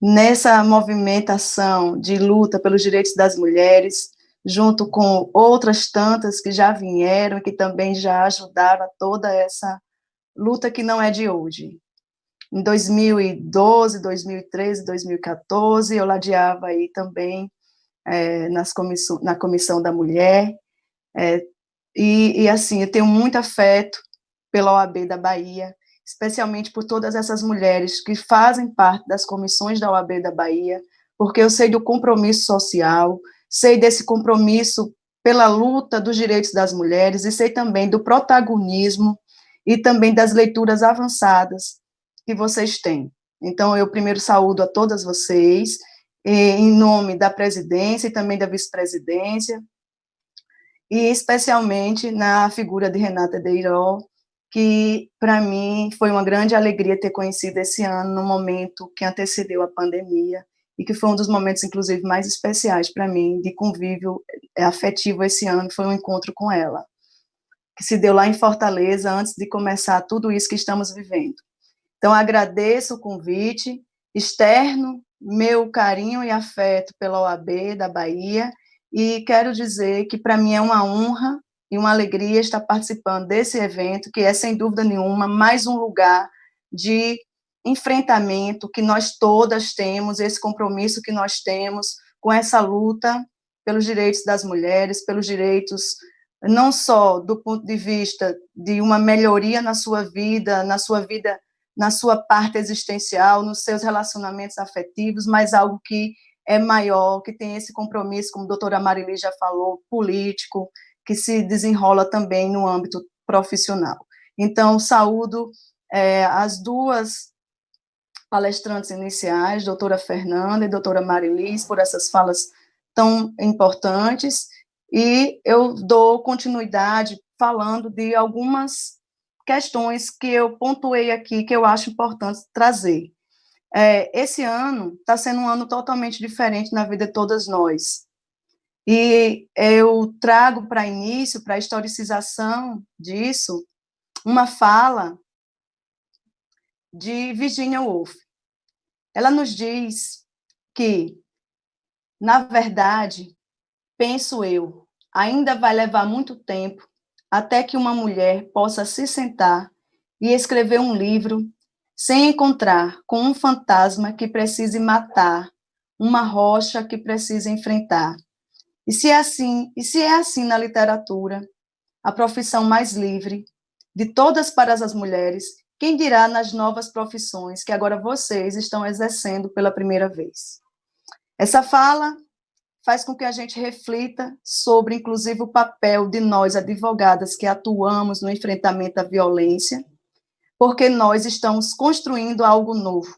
nessa movimentação de luta pelos direitos das mulheres, junto com outras tantas que já vieram, que também já ajudaram a toda essa luta que não é de hoje. Em 2012, 2013, 2014, eu ladeava aí também na Comissão da Mulher, e assim, eu tenho muito afeto pela OAB da Bahia, especialmente por todas essas mulheres que fazem parte das comissões da OAB da Bahia, porque eu sei do compromisso social, sei desse compromisso pela luta dos direitos das mulheres, e sei também do protagonismo e também das leituras avançadas que vocês têm. Então, eu primeiro saúdo a todas vocês, em nome da presidência e também da vice-presidência, e especialmente na figura de Renata Deiró, que, para mim, foi uma grande alegria ter conhecido esse ano, no momento que antecedeu a pandemia, e que foi um dos momentos, inclusive, mais especiais para mim, de convívio afetivo esse ano, foi um encontro com ela, que se deu lá em Fortaleza, antes de começar tudo isso que estamos vivendo. Então, agradeço o convite, externo meu carinho e afeto pela OAB da Bahia, e quero dizer que, para mim, é uma honra e uma alegria estar participando desse evento, que é, sem dúvida nenhuma, mais um lugar de enfrentamento que nós todas temos, esse compromisso que nós temos com essa luta pelos direitos das mulheres, pelos direitos, não só do ponto de vista de uma melhoria na sua vida, na sua parte existencial, nos seus relacionamentos afetivos, mas algo que é maior, que tem esse compromisso, como a doutora Marili já falou, político, que se desenrola também no âmbito profissional. Então, saúdo as duas palestrantes iniciais, doutora Fernanda e doutora Marilis, por essas falas tão importantes, e eu dou continuidade falando de algumas questões que eu pontuei aqui, que eu acho importante trazer. Esse ano está sendo um ano totalmente diferente na vida de todas nós. E eu trago para início, para a historicização disso, uma fala de Virginia Woolf. Ela nos diz que, na verdade, penso eu, ainda vai levar muito tempo até que uma mulher possa se sentar e escrever um livro sem encontrar com um fantasma que precise matar, uma rocha que precise enfrentar. E se é assim na literatura, a profissão mais livre de todas para as mulheres, quem dirá nas novas profissões que agora vocês estão exercendo pela primeira vez? Essa fala faz com que a gente reflita sobre, inclusive, o papel de nós, advogadas, que atuamos no enfrentamento à violência, porque nós estamos construindo algo novo.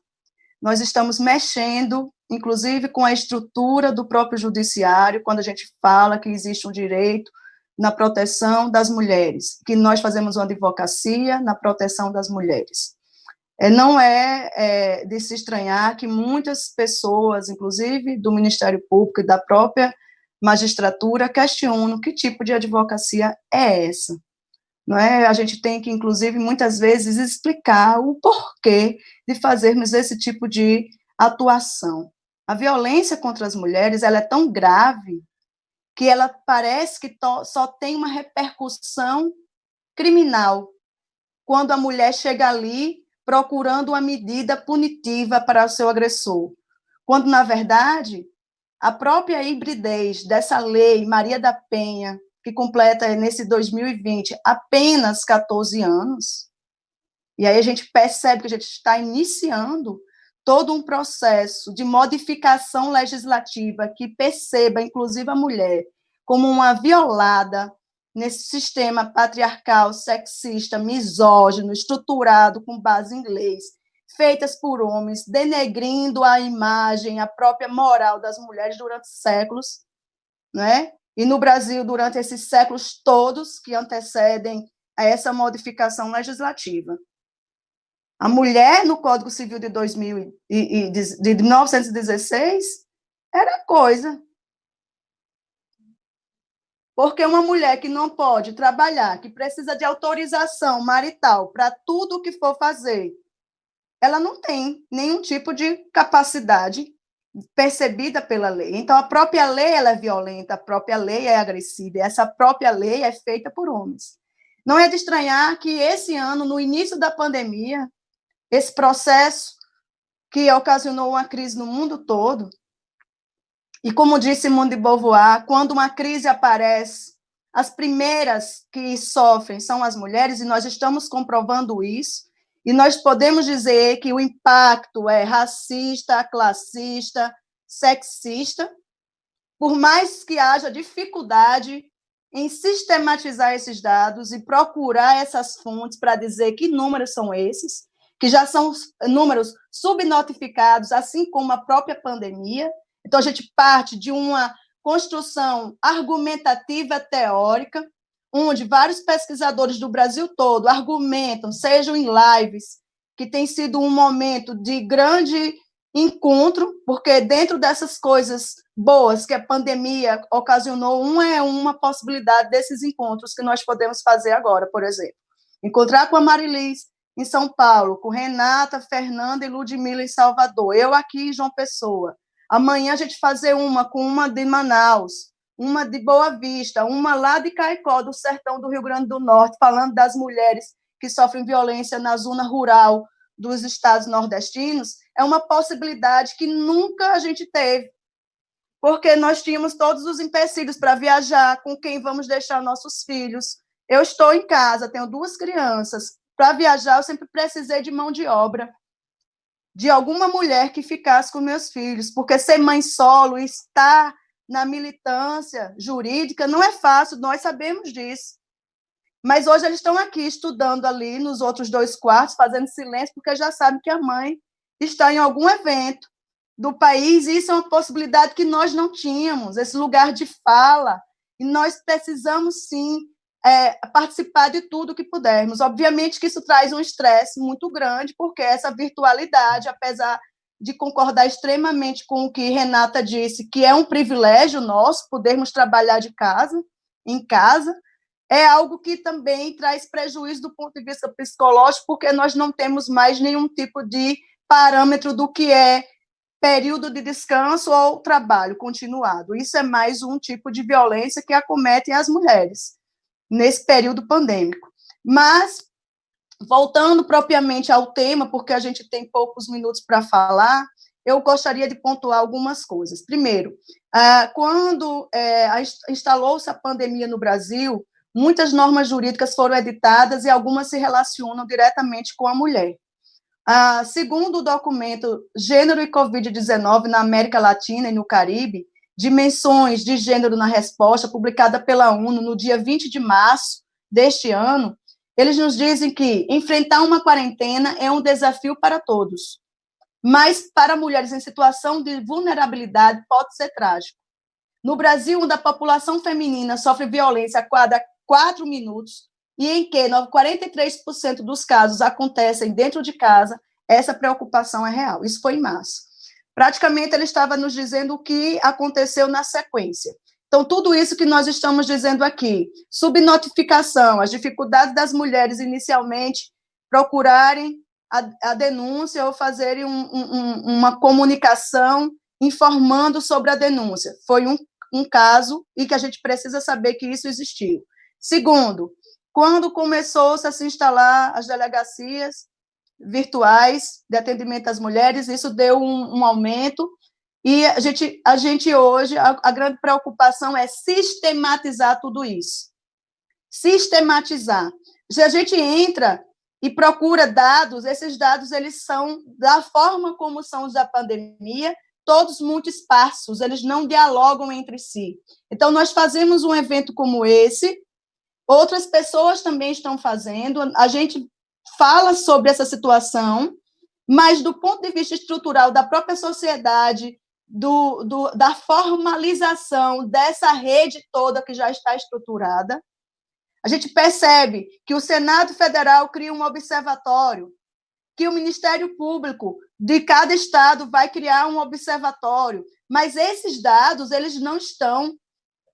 Nós estamos mexendo, inclusive, com a estrutura do próprio judiciário, quando a gente fala que existe um direito na proteção das mulheres, que nós fazemos uma advocacia na proteção das mulheres. Não é de se estranhar que muitas pessoas, inclusive do Ministério Público e da própria magistratura, questionam que tipo de advocacia é essa. Não é? A gente tem que, inclusive, muitas vezes explicar o porquê de fazermos esse tipo de atuação. A violência contra as mulheres, ela é tão grave que ela parece que só tem uma repercussão criminal quando a mulher chega ali procurando uma medida punitiva para o seu agressor, quando, na verdade, a própria hibridez dessa lei Maria da Penha, que completa nesse 2020 apenas 14 anos, e aí a gente percebe que a gente está iniciando todo um processo de modificação legislativa que perceba, inclusive, a mulher como uma violada nesse sistema patriarcal, sexista, misógino, estruturado com base em leis, feitas por homens, denegrindo a imagem, a própria moral das mulheres durante séculos, né? E no Brasil, durante esses séculos todos que antecedem a essa modificação legislativa. A mulher, no Código Civil de 1916, era coisa. Porque uma mulher que não pode trabalhar, que precisa de autorização marital para tudo o que for fazer, ela não tem nenhum tipo de capacidade percebida pela lei. Então, a própria lei ela é violenta, a própria lei é agressiva, e essa própria lei é feita por homens. Não é de estranhar que esse ano, no início da pandemia, esse processo que ocasionou uma crise no mundo todo, e como disse Simone de Beauvoir, quando uma crise aparece, as primeiras que sofrem são as mulheres, e nós estamos comprovando isso, e nós podemos dizer que o impacto é racista, classista, sexista, por mais que haja dificuldade em sistematizar esses dados e procurar essas fontes para dizer que números são esses, que já são números subnotificados, assim como a própria pandemia. Então, a gente parte de uma construção argumentativa teórica, onde vários pesquisadores do Brasil todo argumentam, sejam em lives, que tem sido um momento de grande encontro, porque dentro dessas coisas boas que a pandemia ocasionou, uma possibilidade desses encontros que nós podemos fazer agora, por exemplo. Encontrar com a Marilis em São Paulo, com Renata, Fernanda e Ludmila em Salvador, eu aqui em João Pessoa. Amanhã a gente fazer com uma de Manaus, uma de Boa Vista, uma lá de Caicó, do sertão do Rio Grande do Norte, falando das mulheres que sofrem violência na zona rural dos estados nordestinos, é uma possibilidade que nunca a gente teve, porque nós tínhamos todos os empecilhos para viajar, com quem vamos deixar nossos filhos. Eu estou em casa, tenho 2 crianças, para viajar eu sempre precisei de mão de obra, de alguma mulher que ficasse com meus filhos, porque ser mãe solo e estar na militância jurídica não é fácil, nós sabemos disso. Mas hoje eles estão aqui estudando ali nos outros 2 quartos, fazendo silêncio, porque já sabem que a mãe está em algum evento do país, e isso é uma possibilidade que nós não tínhamos, esse lugar de fala, e nós precisamos, sim, participar de tudo que pudermos. Obviamente que isso traz um estresse muito grande, porque essa virtualidade, apesar de concordar extremamente com o que Renata disse, que é um privilégio nosso podermos trabalhar de casa, em casa, é algo que também traz prejuízo do ponto de vista psicológico, porque nós não temos mais nenhum tipo de parâmetro do que é período de descanso ou trabalho continuado. Isso é mais um tipo de violência que acomete as mulheres nesse período pandêmico. Mas, voltando propriamente ao tema, porque a gente tem poucos minutos para falar, eu gostaria de pontuar algumas coisas. Primeiro, quando instalou-se a pandemia no Brasil, muitas normas jurídicas foram editadas e algumas se relacionam diretamente com a mulher. Segundo o documento Gênero e Covid-19 na América Latina e no Caribe, Dimensões de Gênero na Resposta, publicada pela ONU no dia 20 de março deste ano, eles nos dizem que enfrentar uma quarentena é um desafio para todos, mas para mulheres em situação de vulnerabilidade pode ser trágico. No Brasil, onde a população feminina sofre violência a cada 4 minutos, e em que 43% dos casos acontecem dentro de casa, essa preocupação é real. Isso foi em março. Praticamente, ele estava nos dizendo o que aconteceu na sequência. Então, tudo isso que nós estamos dizendo aqui, subnotificação, as dificuldades das mulheres inicialmente procurarem a denúncia ou fazerem uma comunicação informando sobre a denúncia. Foi um caso e que a gente precisa saber que isso existiu. Segundo, quando começou-se a se instalar as delegacias virtuais de atendimento às mulheres, isso deu um aumento, e a gente hoje, a grande preocupação é sistematizar tudo isso. Sistematizar. Se a gente entra e procura dados, esses dados eles são, da forma como são os da pandemia, todos muito esparsos, eles não dialogam entre si. Então, nós fazemos um evento como esse, outras pessoas também estão fazendo, a gente fala sobre essa situação, mas do ponto de vista estrutural da própria sociedade, da formalização dessa rede toda que já está estruturada, a gente percebe que o Senado Federal cria um observatório, que o Ministério Público de cada estado vai criar um observatório, mas esses dados eles não estão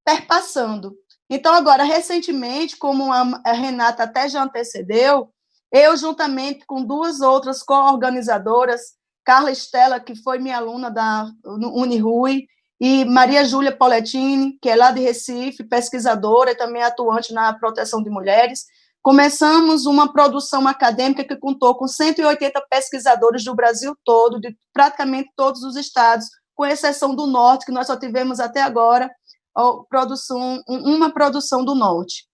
perpassando. Então, agora, recentemente, como a Renata até já antecedeu, eu, juntamente com duas outras co-organizadoras, Carla Estela, que foi minha aluna da Unirui, e Maria Júlia Poletini, que é lá de Recife, pesquisadora e também atuante na proteção de mulheres, começamos uma produção acadêmica que contou com 180 pesquisadores do Brasil todo, de praticamente todos os estados, com exceção do Norte, que nós só tivemos até agora uma produção do Norte.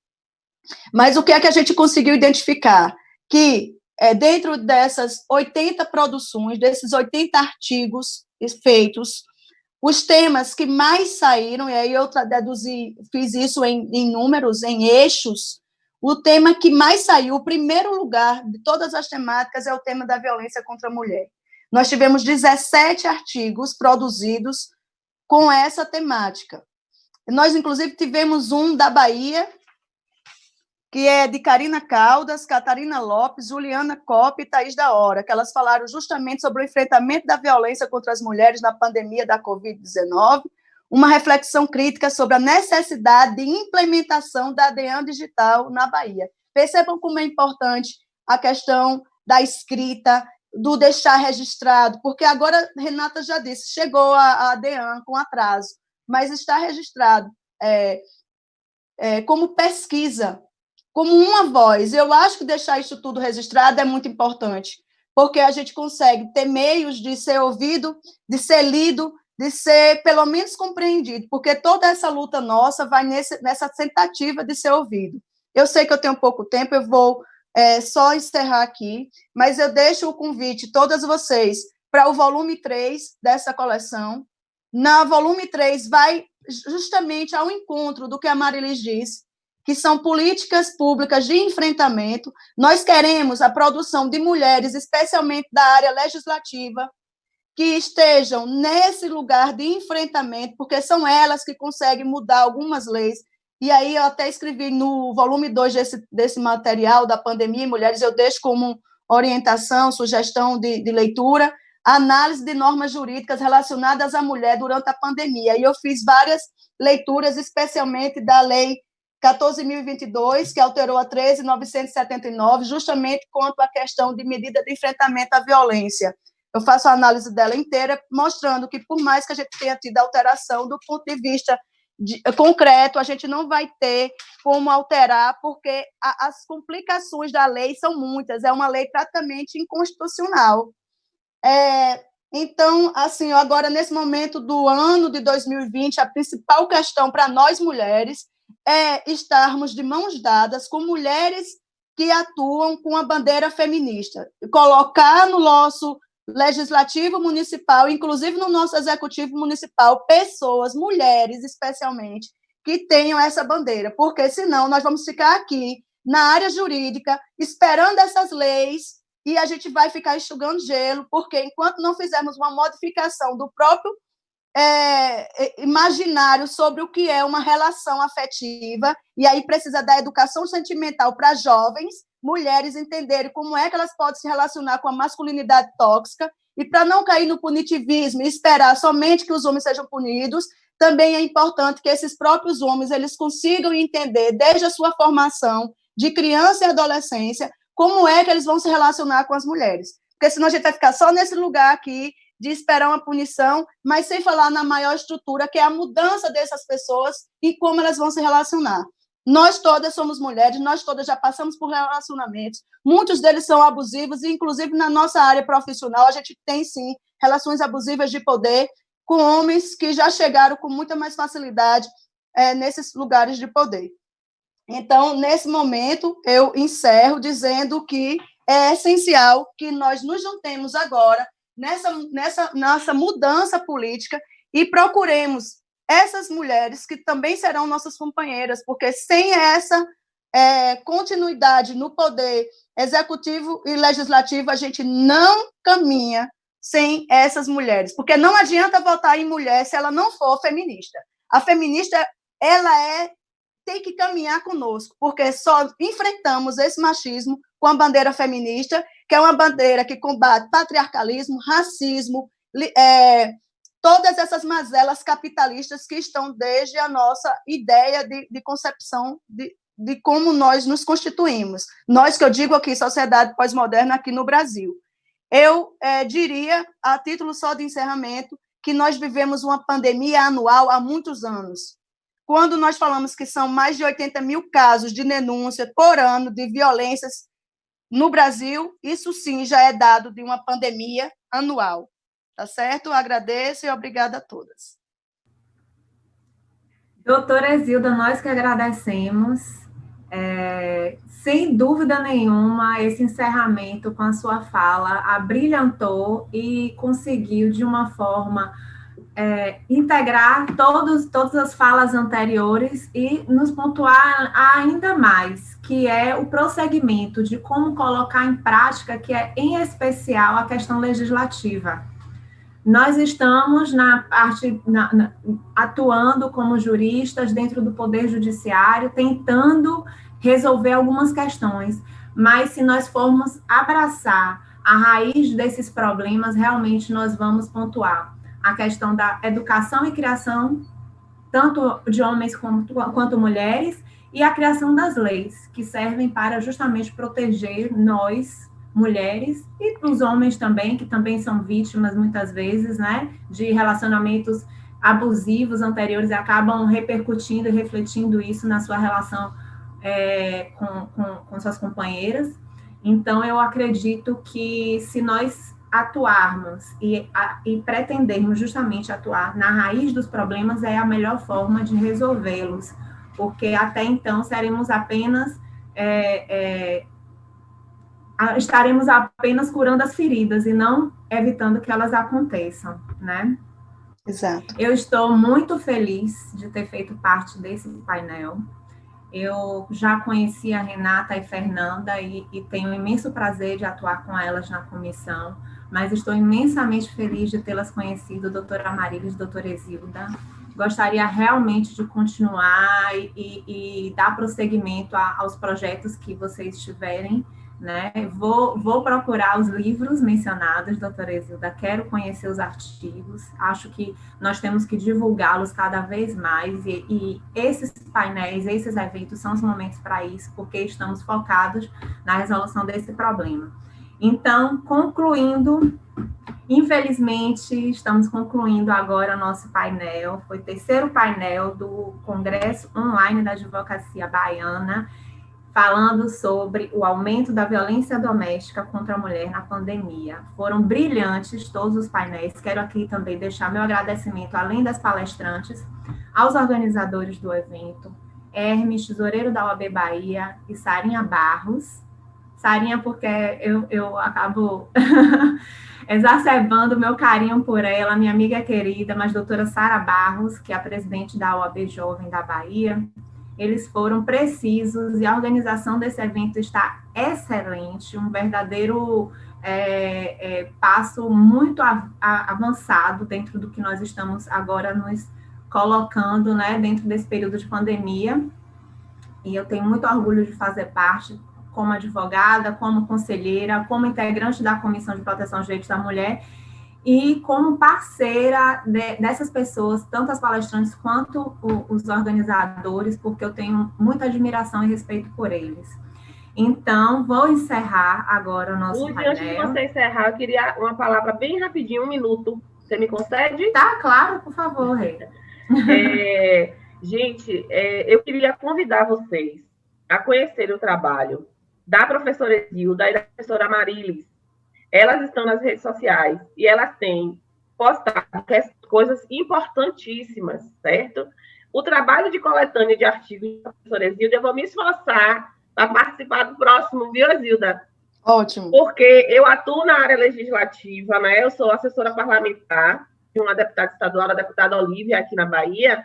Mas o que é que a gente conseguiu identificar? Que dentro dessas 80 produções, desses 80 artigos feitos, os temas que mais saíram, e aí eu fiz isso em números, em eixos, o tema que mais saiu, o primeiro lugar de todas as temáticas é o tema da violência contra a mulher. Nós tivemos 17 artigos produzidos com essa temática. Nós, inclusive, tivemos um da Bahia, que é de Karina Caldas, Catarina Lopes, Juliana Coppe e Thaís da Hora, que elas falaram justamente sobre o enfrentamento da violência contra as mulheres na pandemia da Covid-19, uma reflexão crítica sobre a necessidade de implementação da DEAN digital na Bahia. Percebam como é importante a questão da escrita, do deixar registrado, porque agora, Renata já disse, chegou a DEAN com atraso, mas está registrado como pesquisa, como uma voz. Eu acho que deixar isso tudo registrado é muito importante, porque a gente consegue ter meios de ser ouvido, de ser lido, de ser, pelo menos, compreendido, porque toda essa luta nossa vai nessa tentativa de ser ouvido. Eu sei que eu tenho pouco tempo, eu vou só encerrar aqui, mas eu deixo o convite, todas vocês, para o volume 3 dessa coleção. Na volume 3 vai justamente ao encontro do que a Marilis disse, que são políticas públicas de enfrentamento. Nós queremos a produção de mulheres, especialmente da área legislativa, que estejam nesse lugar de enfrentamento, porque são elas que conseguem mudar algumas leis. E aí eu até escrevi no volume 2 desse material da pandemia em mulheres, eu deixo como orientação, sugestão de leitura, análise de normas jurídicas relacionadas à mulher durante a pandemia. E eu fiz várias leituras, especialmente da Lei 14.022, que alterou a 13.979, justamente quanto à questão de medida de enfrentamento à violência. Eu faço a análise dela inteira, mostrando que, por mais que a gente tenha tido alteração, do ponto de vista concreto, a gente não vai ter como alterar, porque as complicações da lei são muitas, é uma lei praticamente inconstitucional. Então, assim, agora, nesse momento do ano de 2020, a principal questão para nós mulheres é estarmos de mãos dadas com mulheres que atuam com a bandeira feminista, colocar no nosso legislativo municipal, inclusive no nosso executivo municipal, pessoas, mulheres especialmente, que tenham essa bandeira, porque senão nós vamos ficar aqui na área jurídica esperando essas leis e a gente vai ficar enxugando gelo, porque enquanto não fizermos uma modificação do próprio imaginário sobre o que é uma relação afetiva, e aí precisa da educação sentimental para jovens, mulheres entenderem como é que elas podem se relacionar com a masculinidade tóxica, e para não cair no punitivismo e esperar somente que os homens sejam punidos, também é importante que esses próprios homens eles consigam entender, desde a sua formação de criança e adolescência, como é que eles vão se relacionar com as mulheres. Porque senão a gente vai ficar só nesse lugar aqui, de esperar uma punição, mas sem falar na maior estrutura, que é a mudança dessas pessoas e como elas vão se relacionar. Nós todas somos mulheres, nós todas já passamos por relacionamentos, muitos deles são abusivos, e inclusive na nossa área profissional a gente tem, sim, relações abusivas de poder com homens que já chegaram com muita mais facilidade nesses lugares de poder. Então, nesse momento, eu encerro dizendo que é essencial que nós nos juntemos agora nessa mudança política e procuremos essas mulheres que também serão nossas companheiras, porque sem essa continuidade no poder executivo e legislativo, a gente não caminha sem essas mulheres, porque não adianta votar em mulher se ela não for feminista. A feminista, tem que caminhar conosco, porque só enfrentamos esse machismo com a bandeira feminista, que é uma bandeira que combate patriarcalismo, racismo, todas essas mazelas capitalistas que estão desde a nossa ideia de concepção de como nós nos constituímos. Nós, que eu digo aqui, sociedade pós-moderna aqui no Brasil. Eu diria, a título só de encerramento, que nós vivemos uma pandemia anual há muitos anos. Quando nós falamos que são mais de 80 mil casos de denúncia por ano de violências no Brasil, isso sim já é dado de uma pandemia anual. Tá certo? Agradeço e obrigada a todas. Doutora Exilda, nós que agradecemos. Sem dúvida nenhuma, esse encerramento com a sua fala abrilhantou e conseguiu, de uma forma, integrar todas as falas anteriores e nos pontuar ainda mais, que é o prosseguimento de como colocar em prática, que é, em especial, a questão legislativa. Nós estamos atuando como juristas dentro do Poder Judiciário, tentando resolver algumas questões, mas se nós formos abraçar a raiz desses problemas, realmente nós vamos pontuar a questão da educação e criação, tanto de homens quanto mulheres, e a criação das leis, que servem para justamente proteger nós, mulheres, e os homens também, que também são vítimas, muitas vezes, né, de relacionamentos abusivos anteriores, e acabam repercutindo e refletindo isso na sua relação com suas companheiras. Então, eu acredito que se nós atuarmos e pretendermos justamente atuar na raiz dos problemas, é a melhor forma de resolvê-los, porque até então estaremos apenas curando as feridas e não evitando que elas aconteçam, né? Exato. Eu estou muito feliz de ter feito parte desse painel. Eu já conheci a Renata e Fernanda e tenho um imenso prazer de atuar com elas na comissão, mas estou imensamente feliz de tê-las conhecido, doutora Amarilis, doutora Exilda. Gostaria realmente de continuar e dar prosseguimento aos projetos que vocês tiverem, né? Vou procurar os livros mencionados, doutora Exilda, quero conhecer os artigos, acho que nós temos que divulgá-los cada vez mais, e esses painéis, esses eventos são os momentos para isso, porque estamos focados na resolução desse problema. Então, concluindo, infelizmente, estamos concluindo agora o nosso painel, foi o terceiro painel do Congresso Online da Advocacia Baiana, falando sobre o aumento da violência doméstica contra a mulher na pandemia. Foram brilhantes todos os painéis. Quero aqui também deixar meu agradecimento, além das palestrantes, aos organizadores do evento, Hermes, tesoureiro da OAB Bahia, e Sarinha Barros. Sarinha, porque eu acabo exacerbando o meu carinho por ela, minha amiga querida, mas doutora Sara Barros, que é a presidente da OAB Jovem da Bahia. Eles foram precisos e a organização desse evento está excelente, um verdadeiro passo muito avançado dentro do que nós estamos agora nos colocando, né, dentro desse período de pandemia, e eu tenho muito orgulho de fazer parte como advogada, como conselheira, como integrante da Comissão de Proteção aos Direitos da Mulher, e como parceira dessas pessoas, tanto as palestrantes quanto os organizadores, porque eu tenho muita admiração e respeito por eles. Então, vou encerrar agora o nosso painel. Antes de você encerrar, eu queria uma palavra bem rapidinho, 1 minuto. Você me concede? Tá, claro, por favor, Rita. Gente, eu queria convidar vocês a conhecer o trabalho da professora Exilda e da professora Amarilis. Elas estão nas redes sociais e elas têm postado coisas importantíssimas, certo? O trabalho de coletânea de artigos da professora Exilda, eu vou me esforçar para participar do próximo, viu, Exilda? Ótimo. Porque eu atuo na área legislativa, né? Eu sou assessora parlamentar de uma deputada estadual, a deputada Olívia, aqui na Bahia,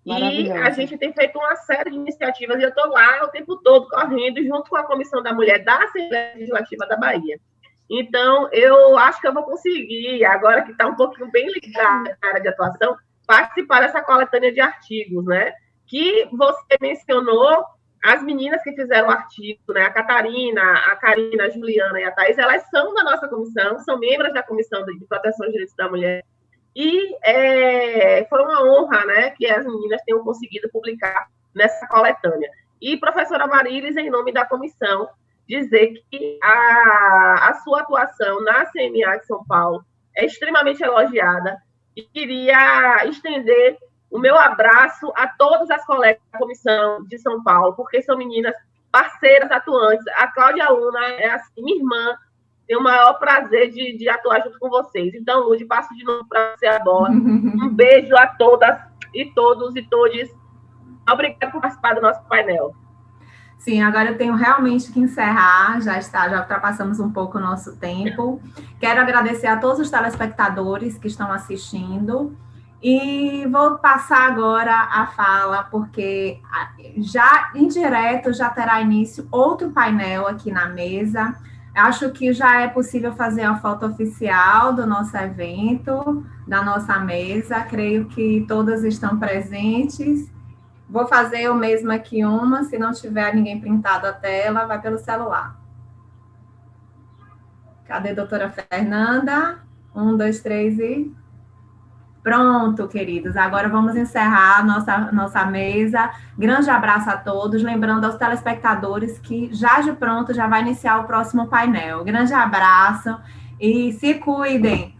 E a gente tem feito uma série de iniciativas, e eu estou lá o tempo todo correndo, junto com a Comissão da Mulher da Assembleia Legislativa da Bahia. Então, eu acho que eu vou conseguir, agora que está um pouquinho bem ligada à área de atuação, participar dessa coletânea de artigos, né? Que você mencionou, as meninas que fizeram o artigo, né? A Catarina, a Karina, a Juliana e a Thaís, elas são da nossa comissão, são membros da Comissão de Proteção dos Direitos da Mulher. E foi uma honra, né, que as meninas tenham conseguido publicar nessa coletânea. E, professora Marilis, em nome da comissão, dizer que a sua atuação na CMA de São Paulo é extremamente elogiada e queria estender o meu abraço a todas as colegas da comissão de São Paulo, porque são meninas parceiras atuantes. A Cláudia Luna é assim, minha irmã, tenho o maior prazer de atuar junto com vocês. Então, Lud, passo de novo para você a bola. Um beijo a todas e todos e todes. Obrigada por participar do nosso painel. Sim, agora eu tenho realmente que encerrar, já ultrapassamos um pouco o nosso tempo. Quero agradecer a todos os telespectadores que estão assistindo e vou passar agora a fala, porque já em direto já terá início outro painel aqui na mesa. Acho que já é possível fazer a foto oficial do nosso evento, da nossa mesa, creio que todas estão presentes. Vou fazer eu mesma aqui uma, se não tiver ninguém printado a tela, vai pelo celular. Cadê a doutora Fernanda? 1, 2, 3 e... Pronto, queridos. Agora vamos encerrar nossa mesa. Grande abraço a todos. Lembrando aos telespectadores que já de pronto já vai iniciar o próximo painel. Grande abraço e se cuidem.